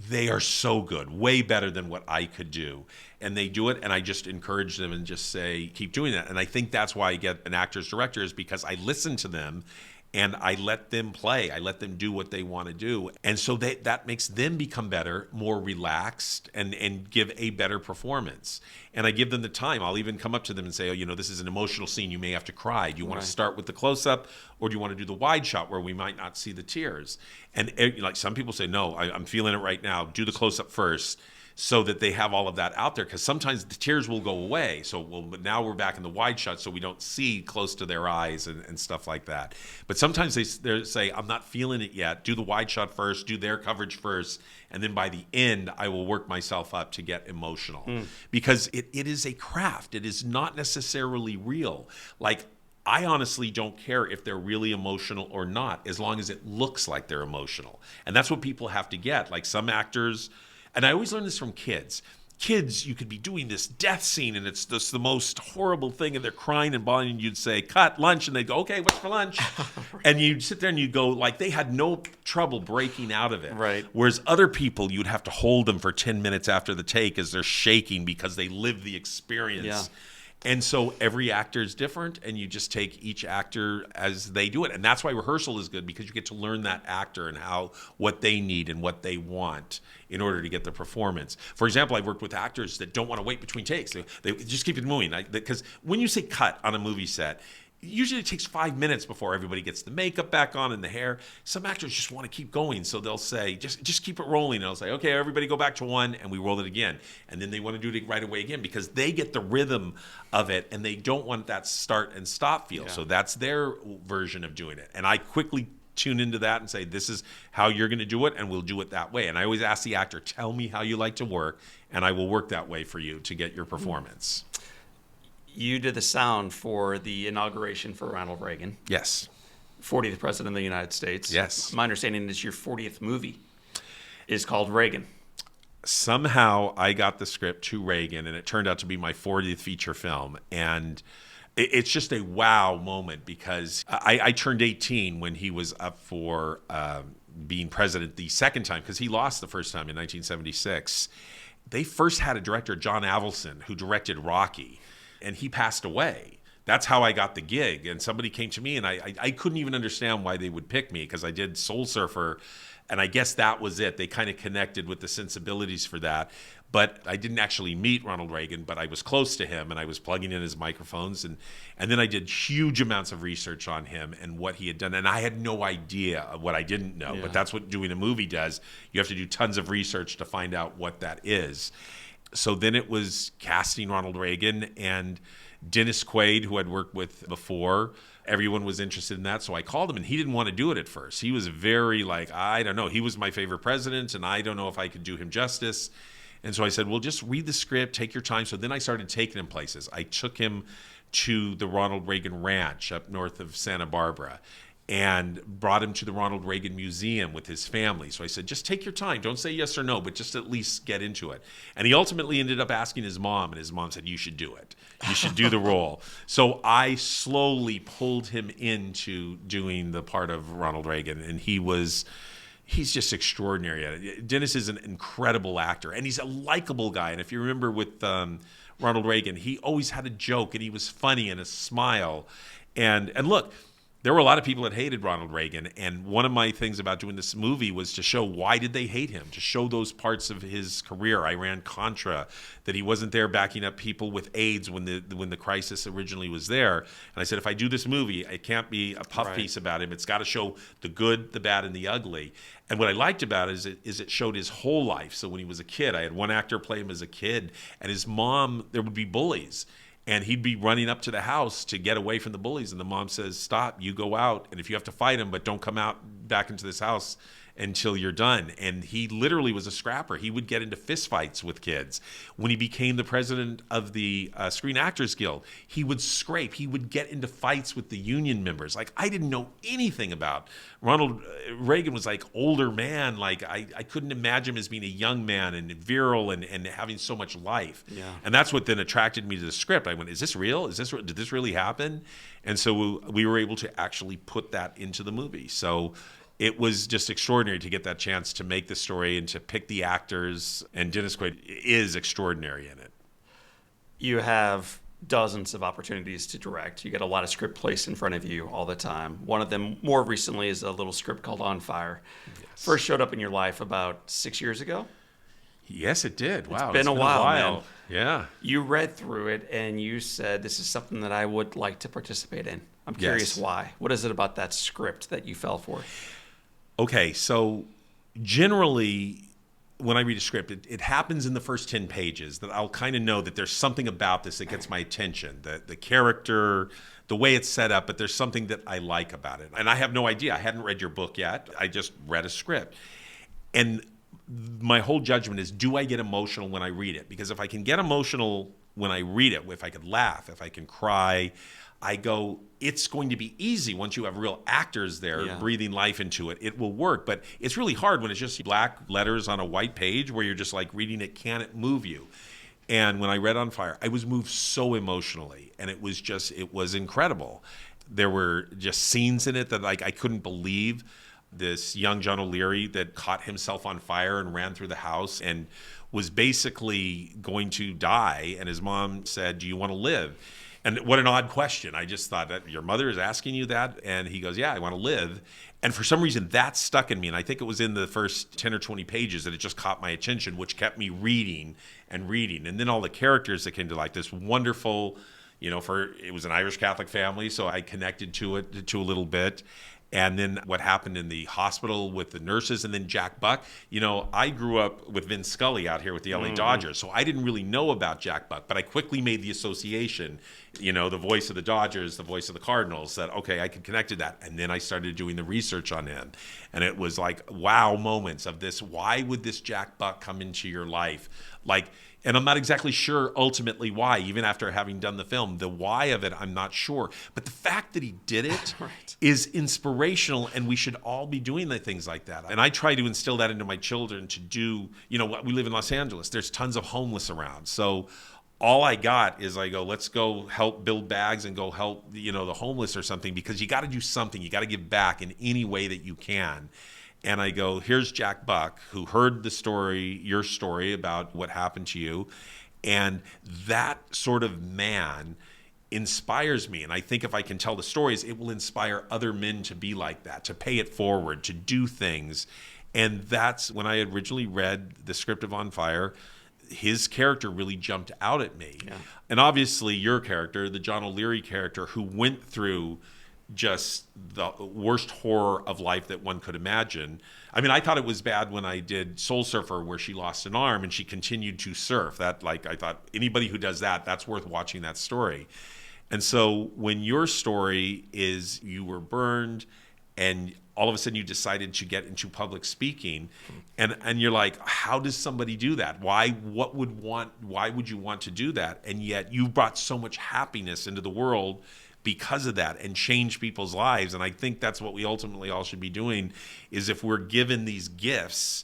They are so good, way better than what I could do. And they do it, and I just encourage them and just say, keep doing that. And I think that's why I get an actor's director, is because I listen to them and I let them play. I let them do what they want to do. And so that makes them become better, more relaxed, and give a better performance. And I give them the time. I'll even come up to them and say, this is an emotional scene. You may have to cry. Do you want to start with the close-up, or do you want to do the wide shot where we might not see the tears? And like some people say, no, I'm feeling it right now. Do the close-up first, so that they have all of that out there, because sometimes the tears will go away. But now we're back in the wide shot, so we don't see close to their eyes and stuff like that. But sometimes they say, I'm not feeling it yet. Do the wide shot first, do their coverage first, and then by the end, I will work myself up to get emotional. Because it is a craft. It is not necessarily real. Like, I honestly don't care if they're really emotional or not, as long as it looks like they're emotional. And that's what people have to get. Like, some actors... And I always learn this from kids. kids, you could be doing this death scene and it's just the most horrible thing and they're crying and bawling and you'd say, cut, lunch. And they'd go, okay, what's for lunch? And you'd sit there and you'd go, like, they had no trouble breaking out of it. Right. Whereas other people, you'd have to hold them for 10 minutes after the take as they're shaking because they lived the experience. Yeah. And so every actor is different, and you just take each actor as they do it. And that's why rehearsal is good, because you get to learn that actor and what they need and what they want in order to get the performance. For example, I've worked with actors that don't want to wait between takes. They just keep it moving. Because when you say cut on a movie set, usually it takes 5 minutes before everybody gets the makeup back on and the hair. Some actors just want to keep going, so they'll say, just keep it rolling. And I'll say, okay, everybody go back to one, and we roll it again. And then they want to do it right away again because they get the rhythm of it, and they don't want that start and stop feel. Yeah. So that's their version of doing it. And I quickly tune into that and say, this is how you're going to do it, and we'll do it that way. And I always ask the actor, tell me how you like to work, and I will work that way for you to get your performance. You did the sound for the inauguration for Ronald Reagan. Yes. 40th President of the United States. Yes. My understanding is your 40th movie is called Reagan. Somehow I got the script to Reagan, and it turned out to be my 40th feature film. And it's just a wow moment because I turned 18 when he was up for being president the second time, because he lost the first time in 1976. They first had a director, John Avildsen, who directed Rocky. And he passed away. That's how I got the gig. And somebody came to me, and I couldn't even understand why they would pick me, because I did Soul Surfer, and I guess that was it. They kind of connected with the sensibilities for that. But I didn't actually meet Ronald Reagan, but I was close to him, and I was plugging in his microphones. And then I did huge amounts of research on him and what he had done. And I had no idea of what I didn't know. Yeah. But that's what doing a movie does. You have to do tons of research to find out what that is. So then it was casting Ronald Reagan, and Dennis Quaid, who I'd worked with before. Everyone was interested in that, so I called him, and he didn't want to do it at first. He was very I don't know. He was my favorite president, and I don't know if I could do him justice. And so I said, well, just read the script, take your time. So then I started taking him places. I took him to the Ronald Reagan Ranch up north of Santa Barbara, and brought him to the Ronald Reagan Museum with his family. So I said, just take your time. Don't say yes or no, but just at least get into it. And he ultimately ended up asking his mom, and his mom said, you should do it. You should do the role. So I slowly pulled him into doing the part of Ronald Reagan, and he's just extraordinary at it. Dennis is an incredible actor, and he's a likable guy. And if you remember with Ronald Reagan, he always had a joke, and he was funny and a smile. And look, there were a lot of people that hated Ronald Reagan, and one of my things about doing this movie was to show why did they hate him, to show those parts of his career. Iran-Contra, that he wasn't there backing up people with AIDS when the crisis originally was there. And I said, if I do this movie, it can't be a puff piece about him. It's got to show the good, the bad, and the ugly. And what I liked about it is it showed his whole life. So when he was a kid, I had one actor play him as a kid, and his mom, there would be bullies. And he'd be running up to the house to get away from the bullies. And the mom says, stop, you go out. And if you have to fight him, but don't come out back into this house until you're done. And he literally was a scrapper. He would get into fistfights with kids. When he became the president of the Screen Actors Guild, he would scrape. He would get into fights with the union members. Like, I didn't know anything about Ronald Reagan. Was like older man. Like, I couldn't imagine him as being a young man and virile and having so much life. Yeah. And that's what then attracted me to the script. I went, is this real? Did this really happen? And so we were able to actually put that into the movie. So it was just extraordinary to get that chance to make the story and to pick the actors. And Dennis Quaid is extraordinary in it. You have dozens of opportunities to direct. You get a lot of script placed in front of you all the time. One of them, more recently, is a little script called On Fire. Yes. First showed up in your life about 6 years ago. Yes, it did. Wow. It's been a while, man. Yeah. You read through it, and you said, this is something that I would like to participate in. I'm curious why. What is it about that script that you fell for? Okay, so generally, when I read a script, it happens in the first 10 pages that I'll kind of know that there's something about this that gets my attention. The character, the way it's set up, but there's something that I like about it. And I have no idea. I hadn't read your book yet. I just read a script. And my whole judgment is, do I get emotional when I read it? Because if I can get emotional when I read it, if I could laugh, if I can cry, I go, it's going to be easy once you have real actors there breathing life into it. It will work, but it's really hard when it's just black letters on a white page where you're just like reading it. Can it move you? And when I read On Fire, I was moved so emotionally, and it was incredible. There were just scenes in it that like I couldn't believe. This young John O'Leary that caught himself on fire and ran through the house and was basically going to die. And his mom said, "Do you want to live?" And what an odd question. I just thought that your mother is asking you that. And he goes, "Yeah, I want to live." And for some reason that stuck in me. And I think it was in the first 10 or 20 pages that it just caught my attention, which kept me reading and reading. And then all the characters that came to like this wonderful, it was an Irish Catholic family. So I connected to it to a little bit. And then what happened in the hospital with the nurses, and then Jack Buck. I grew up with Vin Scully out here with the LA Dodgers, so I didn't really know about Jack Buck, but I quickly made the association, the voice of the Dodgers, the voice of the Cardinals, that, okay, I could connect to that. And then I started doing the research on him. And it was like, wow moments of this. Why would this Jack Buck come into your life? And I'm not exactly sure ultimately why, even after having done the film. The why of it, I'm not sure. But the fact that he did it Right. is inspirational, and we should all be doing the things like that. And I try to instill that into my children to do, we live in Los Angeles. There's tons of homeless around. So all I got is I go, let's go help build bags and go help, the homeless or something, because you got to do something. You got to give back in any way that you can. And I go, here's Jack Buck, who heard the story, your story about what happened to you. And that sort of man inspires me. And I think if I can tell the stories, it will inspire other men to be like that, to pay it forward, to do things. And that's when I originally read the script of On Fire, his character really jumped out at me. Yeah. And obviously your character, the John O'Leary character, who went through just the worst horror of life that one could imagine. I mean, I thought it was bad when I did Soul Surfer, where she lost an arm and she continued to surf. I thought anybody who does that, that's worth watching that story. And so when your story is you were burned and all of a sudden you decided to get into public speaking, and you're like, how does somebody do that? Why would you want to do that? And yet you brought so much happiness into the world because of that, and change people's lives. And I think that's what we ultimately all should be doing, is if we're given these gifts,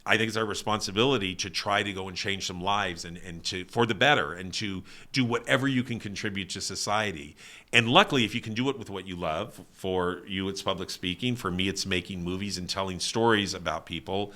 I think it's our responsibility to try to go and change some lives and to for the better, and to do whatever you can contribute to society. And luckily, if you can do it with what you love, for you it's public speaking, for me it's making movies and telling stories about people.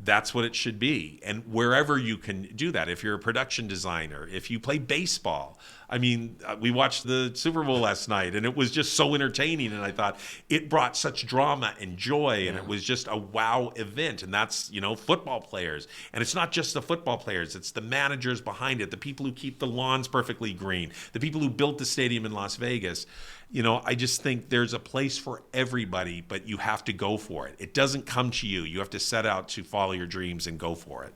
That's what it should be. And wherever you can do that, if you're a production designer, if you play baseball. I mean, we watched the Super Bowl last night, and it was just so entertaining. And I thought it brought such drama and joy, and it was just a wow event. And that's, football players. And it's not just the football players. It's the managers behind it, the people who keep the lawns perfectly green, the people who built the stadium in Las Vegas. I just think there's a place for everybody, but you have to go for it. It doesn't come to you. You have to set out to follow your dreams and go for it.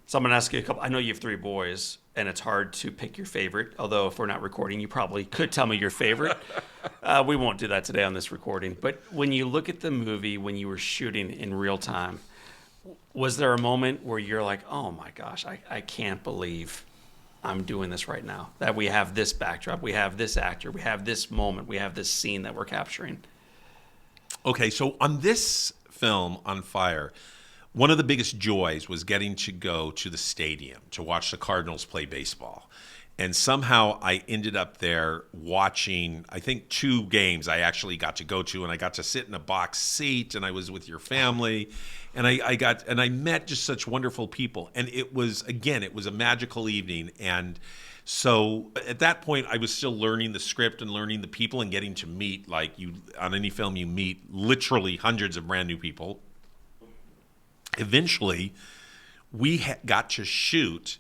So I'm going to ask you a couple. I know you have 3 boys, and it's hard to pick your favorite. Although if we're not recording, you probably could tell me your favorite. We won't do that today on this recording. But when you look at the movie, when you were shooting in real time, was there a moment where you're like, oh my gosh, I can't believe I'm doing this right now, that we have this backdrop, we have this actor, we have this moment, we have this scene that we're capturing? Okay, so on this film, On Fire, one of the biggest joys was getting to go to the stadium to watch the Cardinals play baseball. And somehow I ended up there watching, I think 2 games I actually got to go to, and I got to sit in a box seat, and I was with your family, and I met just such wonderful people. And it was a magical evening. And so at that point, I was still learning the script and learning the people and getting to meet, on any film, you meet literally hundreds of brand new people. Eventually, we got to shoot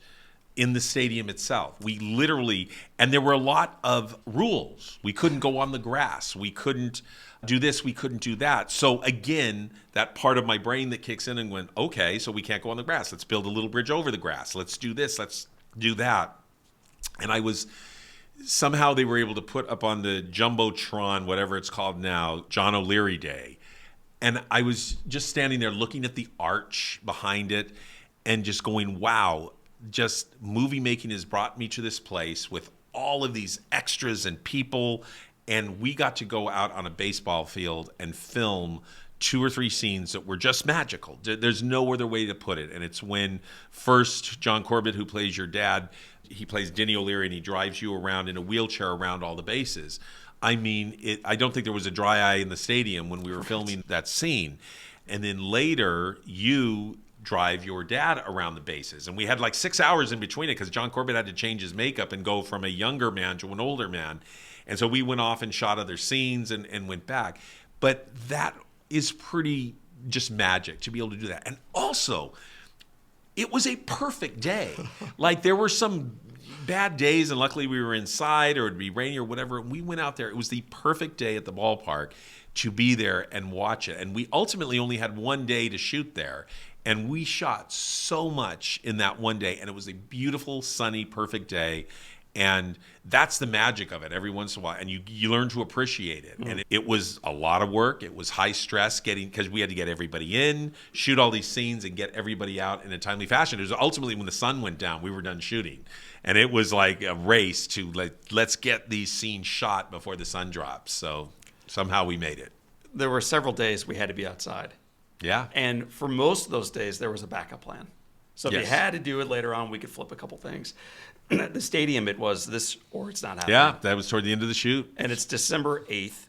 in the stadium itself. We literally, and there were a lot of rules. We couldn't go on the grass. We couldn't do this. We couldn't do that. So again, that part of my brain that kicks in and went, okay, so we can't go on the grass. Let's build a little bridge over the grass. Let's do this. Let's do that. And somehow they were able to put up on the Jumbotron, whatever it's called now, John O'Leary Day. And I was just standing there looking at the arch behind it and just going, wow, just movie making has brought me to this place with all of these extras and people. And we got to go out on a baseball field and film 2 or 3 scenes that were just magical. There's no other way to put it. And it's when first John Corbett, who plays your dad, he plays Denny O'Leary, and he drives you around in a wheelchair around all the bases. I mean, I don't think there was a dry eye in the stadium when we were filming that scene. And then later, you drive your dad around the bases. And we had like 6 hours in between it because John Corbett had to change his makeup and go from a younger man to an older man. And so we went off and shot other scenes and went back. But that is pretty just magic to be able to do that. And also, it was a perfect day. Like, there were some bad days, and luckily we were inside, or it'd be rainy or whatever. We went out there. It was the perfect day at the ballpark to be there and watch it. And we ultimately only had one day to shoot there. And we shot so much in that one day. And it was a beautiful, sunny, perfect day. And that's the magic of it every once in a while. And you learn to appreciate it. And it was a lot of work. It was high stress because we had to get everybody in, shoot all these scenes, and get everybody out in a timely fashion. It was ultimately when the sun went down, we were done shooting. And it was like a race to let's get these scenes shot before the sun drops. So somehow we made it. There were several days we had to be outside. Yeah. And for most of those days, there was a backup plan. So if Yes. you had to do it later on, we could flip a couple things. At the stadium, it was this or it's not happening. Yeah, that was toward the end of the shoot. And it's December 8th.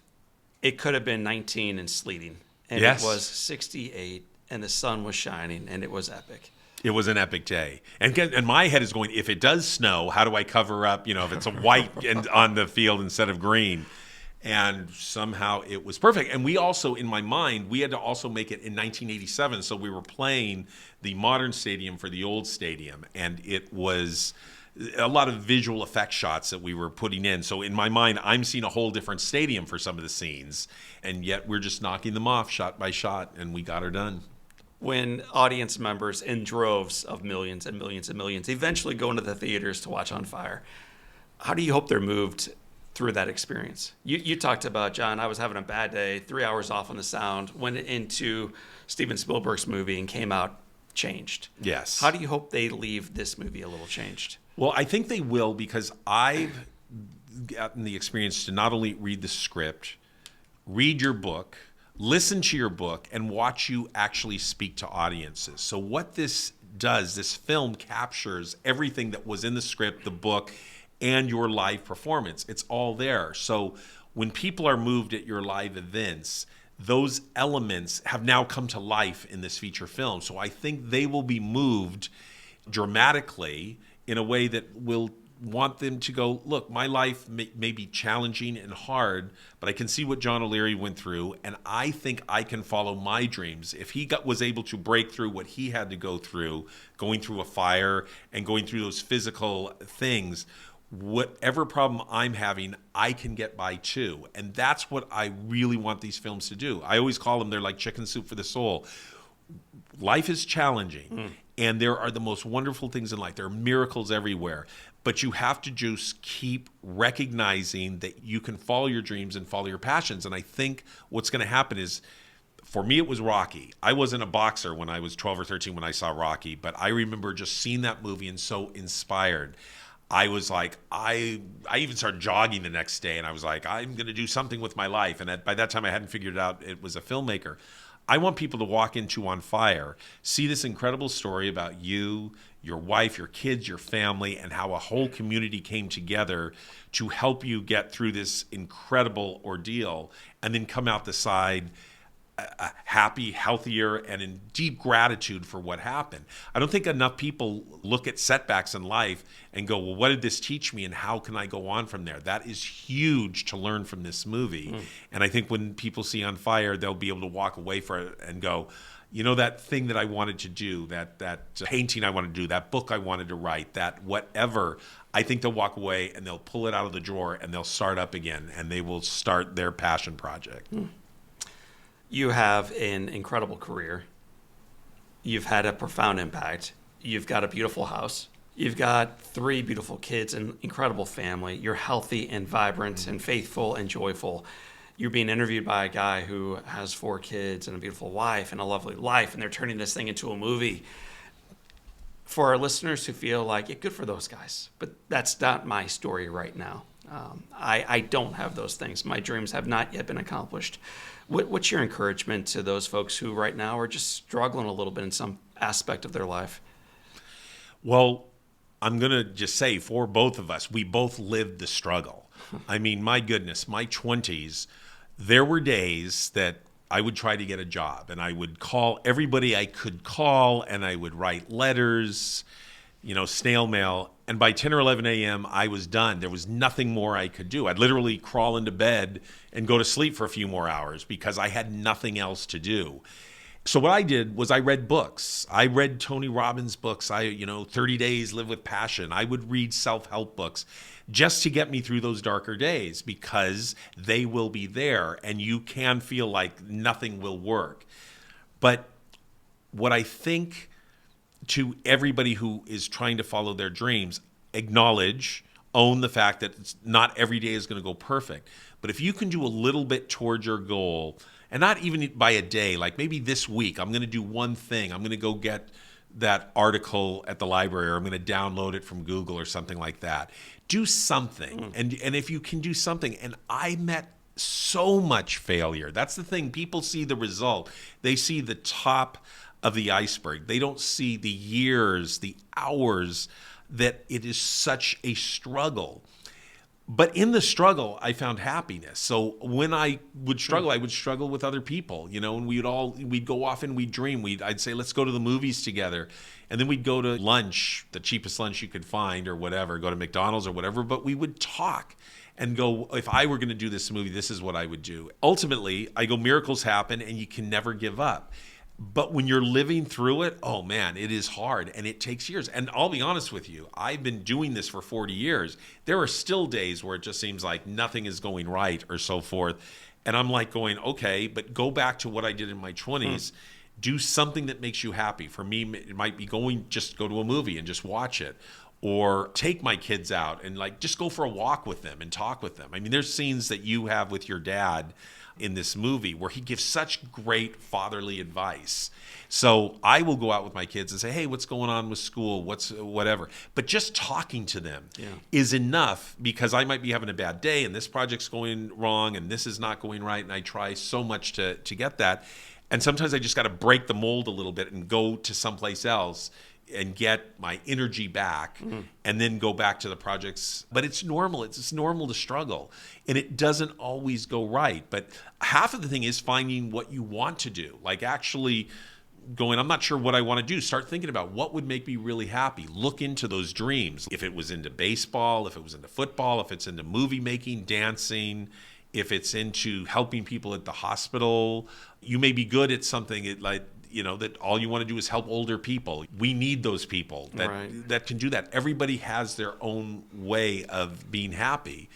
It could have been 19 and sleeting. And Yes. it was 68, and the sun was shining, and it was epic. It was an epic day. And my head is going, if it does snow, how do I cover up, if it's a white and on the field instead of green? And somehow it was perfect. And we also, in my mind, we had to also make it in 1987. So we were playing the modern stadium for the old stadium. And it was a lot of visual effect shots that we were putting in. So in my mind, I'm seeing a whole different stadium for some of the scenes. And yet we're just knocking them off shot by shot. And we got her done. When audience members in droves of millions and millions and millions eventually go into the theaters to watch On Fire, how do you hope they're moved through that experience? You talked about, John, I was having a bad day, 3 hours off on the sound, went into Steven Spielberg's movie and came out changed. Yes. How do you hope they leave this movie a little changed? Well, I think they will, because I've gotten the experience to not only read the script, read your book, listen to your book, and watch you actually speak to audiences. So what this does, this film captures everything that was in the script, the book, and your live performance. It's all there. So when people are moved at your live events, those elements have now come to life in this feature film. So I think they will be moved dramatically in a way that will want them to go, look, my life may be challenging and hard, but I can see what John O'Leary went through, and I think I can follow my dreams. If he was able to break through what he had to go through, going through a fire and going through those physical things, whatever problem I'm having, I can get by too. And that's what I really want these films to do. I always call them, they're like chicken soup for the soul. Life is challenging, and there are the most wonderful things in life. There are miracles everywhere. But you have to just keep recognizing that you can follow your dreams and follow your passions. And I think what's going to happen is, for me, it was Rocky. I wasn't a boxer when I was 12 or 13 when I saw Rocky, but I remember just seeing that movie and so inspired. I was like, I even started jogging the next day, and I was like, I'm going to do something with my life. And by that time, I hadn't figured out it was a filmmaker. I want people to walk into On Fire, see this incredible story about you, your wife, your kids, your family, and how a whole community came together to help you get through this incredible ordeal, and then come out the side happy, healthier, and in deep gratitude for what happened. I don't think enough people look at setbacks in life and go, well, what did this teach me, and how can I go on from there? That is huge to learn from this movie. And I think when people see On Fire, they'll be able to walk away from it and go, that thing that I wanted to do, that painting I wanted to do, that book I wanted to write, that whatever, I think they'll walk away and they'll pull it out of the drawer and they'll start up again, and they will start their passion project. You have an incredible career. You've had a profound impact. You've got a beautiful house. You've got 3 beautiful kids, an incredible family. You're healthy and vibrant and faithful and joyful. You're being interviewed by a guy who has 4 kids and a beautiful wife and a lovely life, and they're turning this thing into a movie. for our listeners who feel like, yeah, good for those guys, but that's not my story right now. I don't have those things. My dreams have not yet been accomplished. What's your encouragement to those folks who right now are just struggling a little bit in some aspect of their life? Well, I'm going to just say for both of us, we both lived the struggle. I mean, my goodness, my 20s, there were days that I would try to get a job and I would call everybody I could call and I would write letters, snail mail. And by 10 or 11 a.m., I was done. There was nothing more I could do. I'd literally crawl into bed and go to sleep for a few more hours because I had nothing else to do. So what I did was I read books. I read Tony Robbins' books. 30 Days, Live with Passion. I would read self-help books just to get me through those darker days because they will be there and you can feel like nothing will work. But what I think to everybody who is trying to follow their dreams, acknowledge, own the fact that not every day is going to go perfect. But if you can do a little bit towards your goal, and not even by a day, like maybe this week, I'm going to do one thing. I'm going to go get that article at the library, or I'm going to download it from Google or something like that. Do something. And if you can do something, and I met so much failure. That's the thing. People see the result. They see the top of the iceberg. They don't see the years, the hours that it is such a struggle. But in the struggle, I found happiness. So when I would struggle, I would struggle with other people, and we'd go off and we'd dream. I'd say, let's go to the movies together. And then we'd go to lunch, the cheapest lunch you could find or whatever, go to McDonald's or whatever. But we would talk and go, if I were going to do this movie, this is what I would do. Ultimately, I go, miracles happen and you can never give up. But when you're living through it, oh man, it is hard and it takes years. And I'll be honest with you, I've been doing this for 40 years. There are still days where it just seems like nothing is going right or so forth. And I'm like going, okay, but go back to what I did in my 20s. Do something that makes you happy. For me, it might be just go to a movie and just watch it. Or take my kids out and just go for a walk with them and talk with them. I mean, there's scenes that you have with your dad in this movie where he gives such great fatherly advice. So I will go out with my kids and say, hey, what's going on with school? Whatever. But just talking to them is enough, because I might be having a bad day and this project's going wrong and this is not going right. And I try so much to get that. And sometimes I just got to break the mold a little bit and go to someplace else and get my energy back and then go back to the projects. But it's normal. It's normal to struggle. And it doesn't always go right. But half of the thing is finding what you want to do. Actually going, I'm not sure what I want to do. Start thinking about what would make me really happy. Look into those dreams. If it was into baseball, if it was into football, if it's into movie making, dancing, if it's into helping people at the hospital, you may be good at something that all you want to do is help older people. We need those people that can do that. Everybody has their own way of being happy.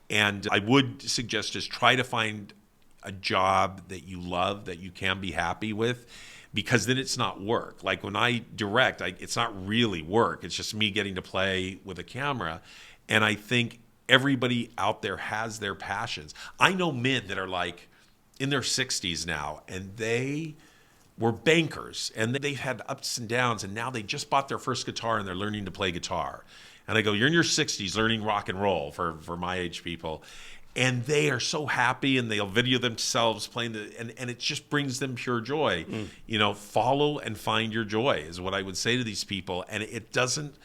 And I would suggest just try to find a job that you love, that you can be happy with, because then it's not work. Like when I direct, it's not really work. It's just me getting to play with a camera. And I think everybody out there has their passions. I know men that are in their 60s now, and they were bankers, and they've had ups and downs, and now they just bought their first guitar and they're learning to play guitar. And I go, you're in your 60s learning rock and roll for my age people. And they are so happy, and they'll video themselves playing and it just brings them pure joy. Follow and find your joy is what I would say to these people. And it doesn't,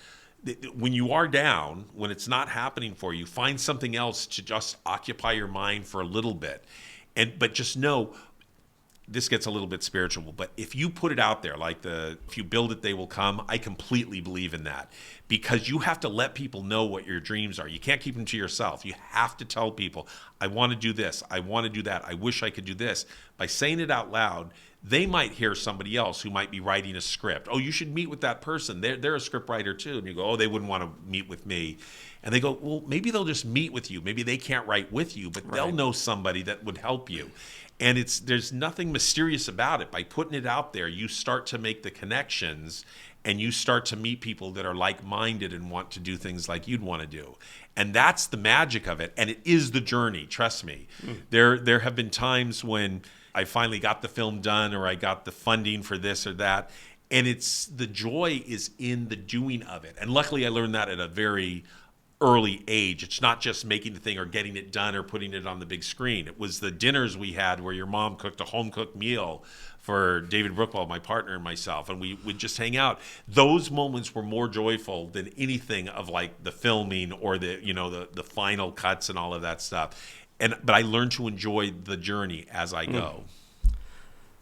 when you are down, when it's not happening for you, find something else to just occupy your mind for a little bit. But just know, this gets a little bit spiritual, but if you put it out there, if you build it, they will come. I completely believe in that, because you have to let people know what your dreams are. You can't keep them to yourself. You have to tell people, I want to do this. I want to do that. I wish I could do this. By saying it out loud, they might hear somebody else who might be writing a script. Oh, you should meet with that person. They're a script writer too. And you go, oh, they wouldn't want to meet with me. And they go, well, maybe they'll just meet with you. Maybe they can't write with you, but they'll know somebody that would help you. And there's nothing mysterious about it. By putting it out there, you start to make the connections, and you start to meet people that are like-minded and want to do things like you'd want to do. And that's the magic of it. And it is the journey, trust me. There have been times when I finally got the film done, or I got the funding for this or that, And the joy is in the doing of it. And luckily I learned that at a very early age. It's not just making the thing or getting it done or putting it on the big screen. It was the dinners we had where your mom cooked a home cooked meal for David Brookwell, my partner, and myself, and we would just hang out. Those moments were more joyful than anything of like the filming or the final cuts and all of that stuff. But I learned to enjoy the journey as I go.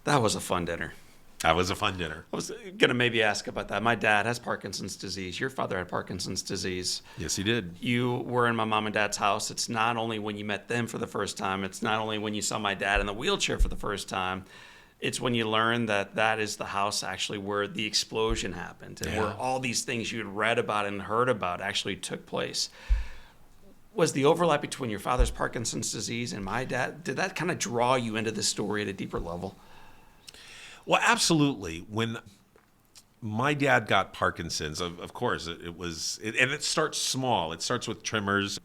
That was a fun dinner. That was a fun dinner. I was going to maybe ask about that. My dad has Parkinson's disease. Your father had Parkinson's disease. Yes, he did. You were in my mom and dad's house. It's not only when you met them for the first time. It's not only when you saw my dad in the wheelchair for the first time. It's when you learn that is the house actually where the explosion happened and where all these things you had read about and heard about actually took place. Was the overlap between your father's Parkinson's disease and my dad, did that kind of draw you into this story at a deeper level? Well, absolutely. When my dad got Parkinson's, of course, and it starts small. It starts with tremors,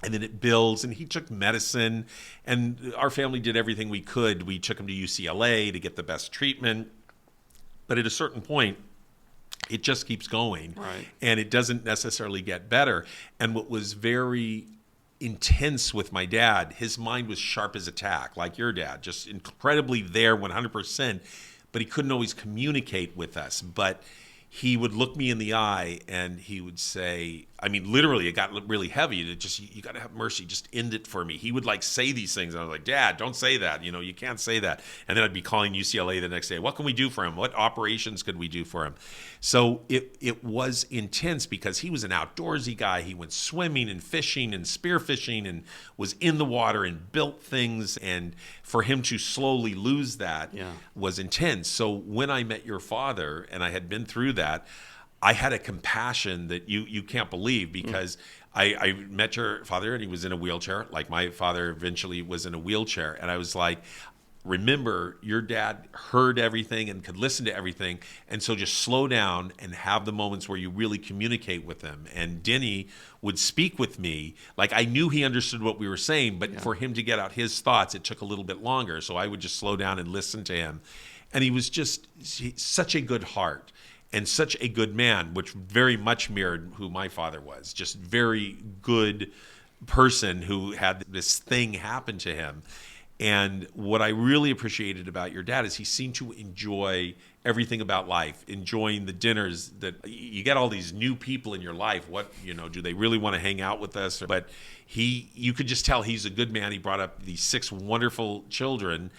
and then it builds, and he took medicine, and our family did everything we could. We took him to UCLA to get the best treatment, but at a certain point, it just keeps going, right, and it doesn't necessarily get better. And what was very intense with my dad, his mind was sharp as a tack, like your dad, just incredibly there 100%, but he couldn't always communicate with us. But he would look me in the eye and he would say, I mean, literally, it got really heavy. You got to have mercy. Just end it for me. He would like say these things. And I was like, Dad, don't say that. You can't say that. And then I'd be calling UCLA the next day. What can we do for him? What operations could we do for him? So it was intense because he was an outdoorsy guy. He went swimming and fishing and spearfishing and was in the water and built things. And for him to slowly lose that was intense. So when I met your father and I had been through that, I had a compassion that you can't believe, because I met your father and he was in a wheelchair, like my father eventually was in a wheelchair. And I was like, remember, your dad heard everything and could listen to everything. And so just slow down and have the moments where you really communicate with him. And Denny would speak with me. Like, I knew he understood what we were saying, but for him to get out his thoughts, it took a little bit longer. So I would just slow down and listen to him. And he was just such a good heart. And such a good man, which very much mirrored who my father was. Just very good person who had this thing happen to him. And what I really appreciated about your dad is he seemed to enjoy everything about life, enjoying the dinners that you get all these new people in your life. What, do they really want to hang out with us? But you could just tell he's a good man. He brought up these 6 wonderful children.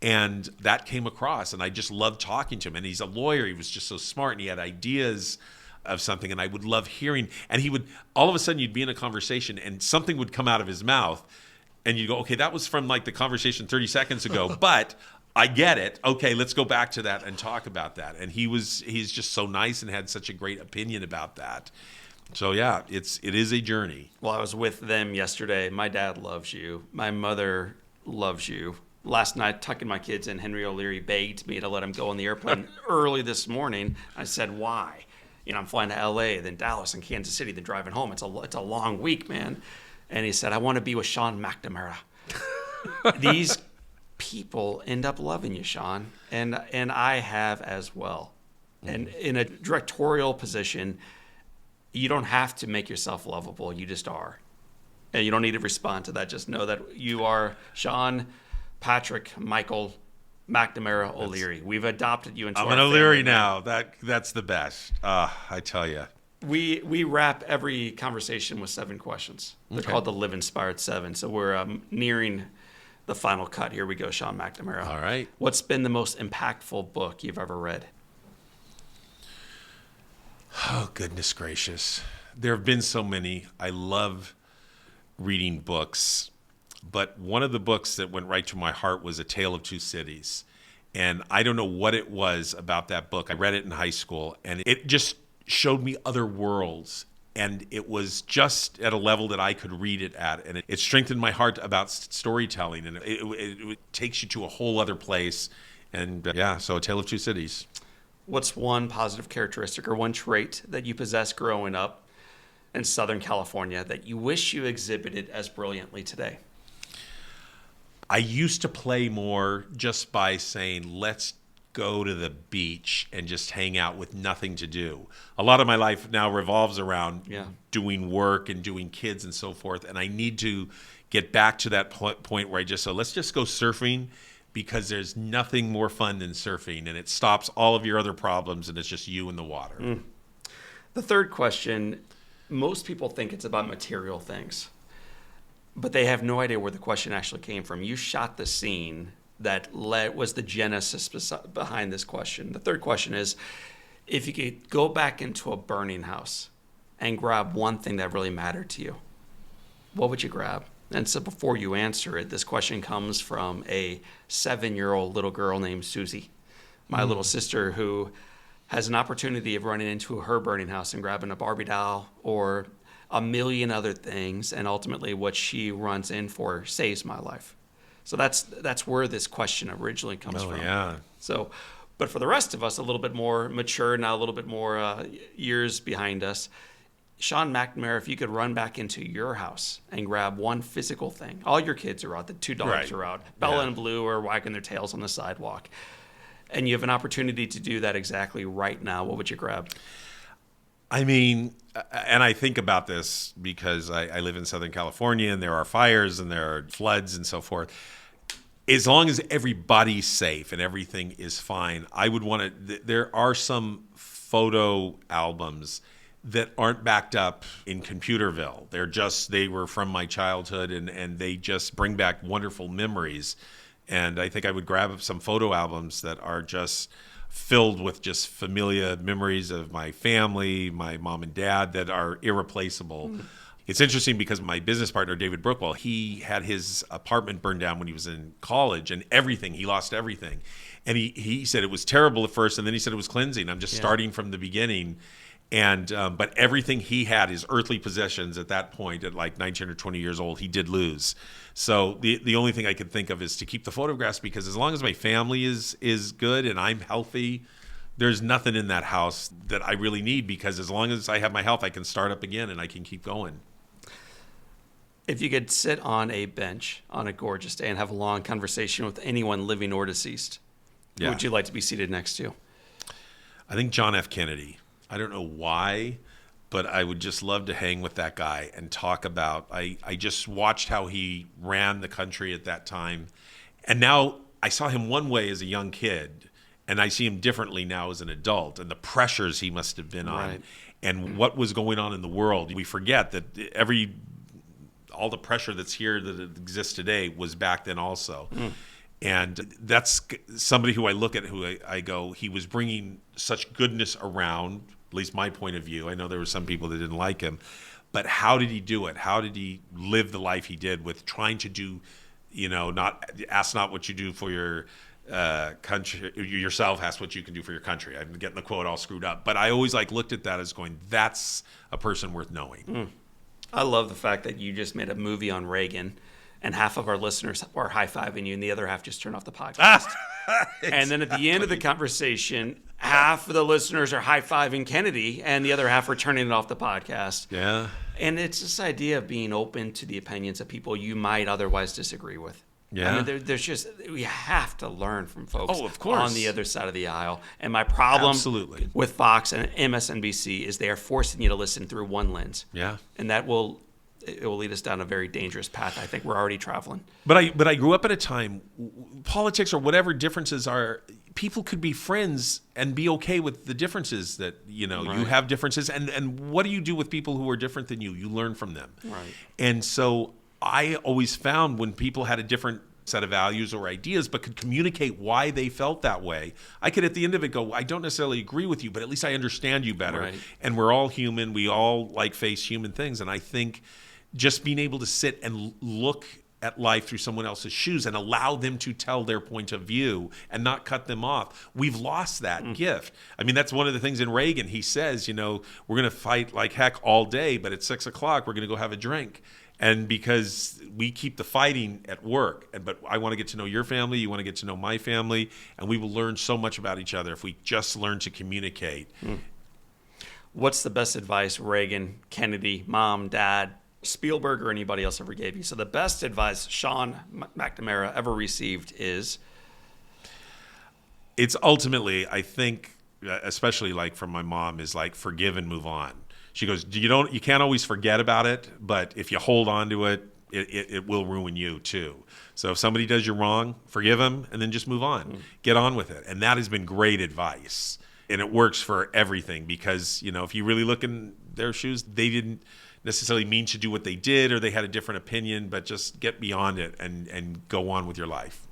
And that came across, and I just loved talking to him. And he's a lawyer. He was just so smart, and he had ideas of something, and I would love hearing. And he would, all of a sudden, you'd be in a conversation, and something would come out of his mouth, and you'd go, okay, that was from like the conversation 30 seconds ago, but I get it. Okay, let's go back to that and talk about that. And he's just so nice and had such a great opinion about that. So yeah, it is a journey. Well, I was with them yesterday. My dad loves you. My mother loves you. Last night, tucking my kids in, Henry O'Leary begged me to let him go on the airplane early this morning. I said, why? I'm flying to L.A., then Dallas, and Kansas City, then driving home. It's a long week, man. And he said, I want to be with Sean McNamara. These people end up loving you, Sean, and I have as well. And in a directorial position, you don't have to make yourself lovable. You just are. And you don't need to respond to that. Just know that you are Sean Patrick Michael McNamara O'Leary. We've adopted you into our family. I'm an O'Leary now. That's the best. I tell you. We wrap every conversation with 7 questions. They're called the Live Inspired 7. So we're nearing the final cut. Here we go, Sean McNamara. All right. What's been the most impactful book you've ever read? Oh, goodness gracious. There have been so many. I love reading books. But one of the books that went right to my heart was A Tale of Two Cities. And I don't know what it was about that book. I read it in high school, and it just showed me other worlds. And it was just at a level that I could read it at. And it strengthened my heart about storytelling. And it takes you to a whole other place. And so A Tale of Two Cities. What's one positive characteristic or one trait that you possess growing up in Southern California that you wish you exhibited as brilliantly today? I used to play more just by saying, let's go to the beach and just hang out with nothing to do. A lot of my life now revolves around doing work and doing kids and so forth. And I need to get back to that point where let's just go surfing, because there's nothing more fun than surfing, and it stops all of your other problems, and it's just you in the water. The third question, most people think it's about material things, but they have no idea where the question actually came from. You shot the scene that was the genesis behind this question. The third question is, if you could go back into a burning house and grab one thing that really mattered to you, what would you grab? And so before you answer it, this question comes from a 7-year-old little girl named Susie, my little sister, who has an opportunity of running into her burning house and grabbing a Barbie doll or a million other things. And ultimately what she runs in for saves my life. So that's where this question originally comes from. Yeah. So, but for the rest of us, a little bit more mature now, a little bit more years behind us, Sean McNamara, if you could run back into your house and grab one physical thing, all your kids are out, the 2 dogs are out, Bella and Blue are wagging their tails on the sidewalk, and you have an opportunity to do that exactly right now, what would you grab? I mean, and I think about this because I live in Southern California, and there are fires and there are floods and so forth. As long as everybody's safe and everything is fine, I would want to. There are some photo albums that aren't backed up in Computerville. They were from my childhood, and they just bring back wonderful memories. And I think I would grab some photo albums that are just filled with just familiar memories of my family, my mom and dad, that are irreplaceable. It's interesting because my business partner, David Brookwell, he had his apartment burned down when he was in college, and he lost everything. And he said it was terrible at first, and then he said it was cleansing. I'm just starting from the beginning. And but everything he had, his earthly possessions at that point, at like 19 or 20 years old, he did lose. So the only thing I could think of is to keep the photographs, because as long as my family is good and I'm healthy, there's nothing in that house that I really need, because as long as I have my health, I can start up again and I can keep going. If you could sit on a bench on a gorgeous day and have a long conversation with anyone living or deceased, who would you like to be seated next to? I think John F. Kennedy. I don't know why, but I would just love to hang with that guy and talk about, I just watched how he ran the country at that time. And now I saw him one way as a young kid, and I see him differently now as an adult, and the pressures he must have been on and what was going on in the world. We forget that all the pressure that's here that exists today was back then also. And that's somebody who I look at, who I go, he was bringing such goodness around, at least my point of view. I know there were some people that didn't like him, but how did he do it? How did he live the life he did with trying to do, ask not what you do for your country, yourself, ask what you can do for your country. I'm getting the quote all screwed up, but I always looked at that as going, that's a person worth knowing. I love the fact that you just made a movie on Reagan, and half of our listeners are high-fiving you, and the other half just turn off the podcast. And then at the end of the conversation, half of the listeners are high-fiving Kennedy, and the other half are turning it off the podcast. Yeah. And it's this idea of being open to the opinions of people you might otherwise disagree with. Yeah. I mean, we have to learn from folks of course, on the other side of the aisle. And my problem with Fox and MSNBC is they are forcing you to listen through one lens. Yeah. And it will lead us down a very dangerous path. I think we're already traveling. But I grew up at a time, politics or whatever differences are, people could be friends and be okay with the differences that, you have differences. And what do you do with people who are different than you? You learn from them. Right. And so I always found when people had a different set of values or ideas but could communicate why they felt that way, I could at the end of it go, I don't necessarily agree with you, but at least I understand you better. Right. And we're all human. We all face human things. And I think just being able to sit and look at life through someone else's shoes and allow them to tell their point of view and not cut them off. We've lost that gift. I mean, that's one of the things in Reagan. He says, we're going to fight like heck all day, but at 6 o'clock, we're going to go have a drink. And because we keep the fighting at work, but I want to get to know your family, you want to get to know my family, and we will learn so much about each other if we just learn to communicate. What's the best advice Reagan, Kennedy, Mom, Dad, Spielberg, or anybody else ever gave you? So the best advice Sean McNamara ever received is? It's ultimately, I think, especially like from my mom, is like forgive and move on. She goes, you can't always forget about it, but if you hold on to it, it will ruin you too. So if somebody does you wrong, forgive them and then just move on. Get on with it. And that has been great advice. And it works for everything because, if you really look in their shoes, they didn't necessarily mean to do what they did or they had a different opinion, but just get beyond it and go on with your life.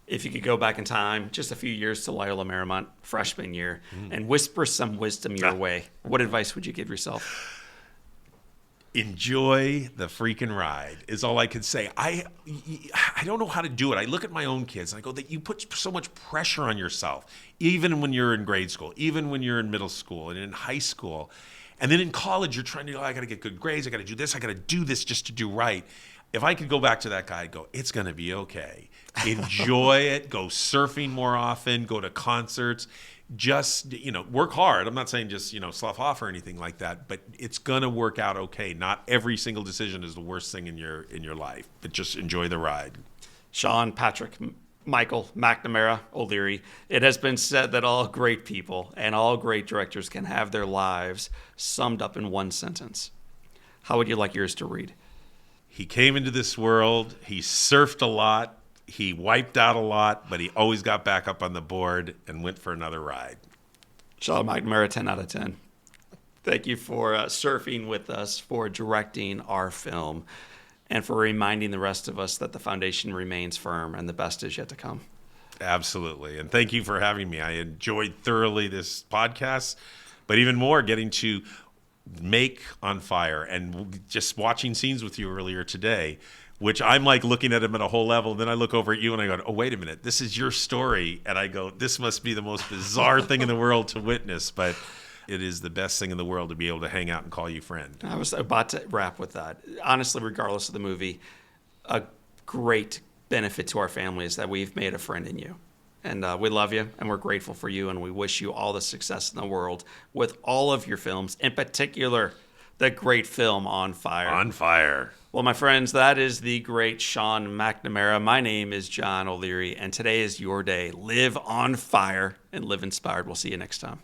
If you could go back in time just a few years to Loyola Marymount freshman year and whisper some wisdom your way, what advice would you give yourself? Enjoy the freaking ride is all I could say. I don't know how to do it. I look at my own kids and I go that you put so much pressure on yourself, even when you're in grade school, even when you're in middle school and in high school. And then in college, you're trying to I got to get good grades. I got to do this. I got to do this just to do right. If I could go back to that guy, I'd go, it's going to be okay. Enjoy it. Go surfing more often. Go to concerts. Just, work hard. I'm not saying just, slough off or anything like that, but it's going to work out okay. Not every single decision is the worst thing in your life, but just enjoy the ride. Sean, Patrick, Michael, McNamara, O'Leary, it has been said that all great people and all great directors can have their lives summed up in one sentence. How would you like yours to read? He came into this world. He surfed a lot. He wiped out a lot, but he always got back up on the board and went for another ride. Sean McNamara, 10 out of 10. Thank you for surfing with us, for directing our film, and for reminding the rest of us that the foundation remains firm and the best is yet to come. Absolutely. And thank you for having me. I enjoyed thoroughly this podcast, but even more getting to make On Fire and just watching scenes with you earlier today, which I'm like looking at him at a whole level. Then I look over at you and I go, oh, wait a minute. This is your story. And I go, this must be the most bizarre thing in the world to witness. But it is the best thing in the world to be able to hang out and call you friend. I was about to wrap with that. Honestly, regardless of the movie, a great benefit to our family is that we've made a friend in you. And we love you, and we're grateful for you, and we wish you all the success in the world with all of your films, in particular, the great film On Fire. On Fire. Well, my friends, that is the great Sean McNamara. My name is John O'Leary, and today is your day. Live on fire and live inspired. We'll see you next time.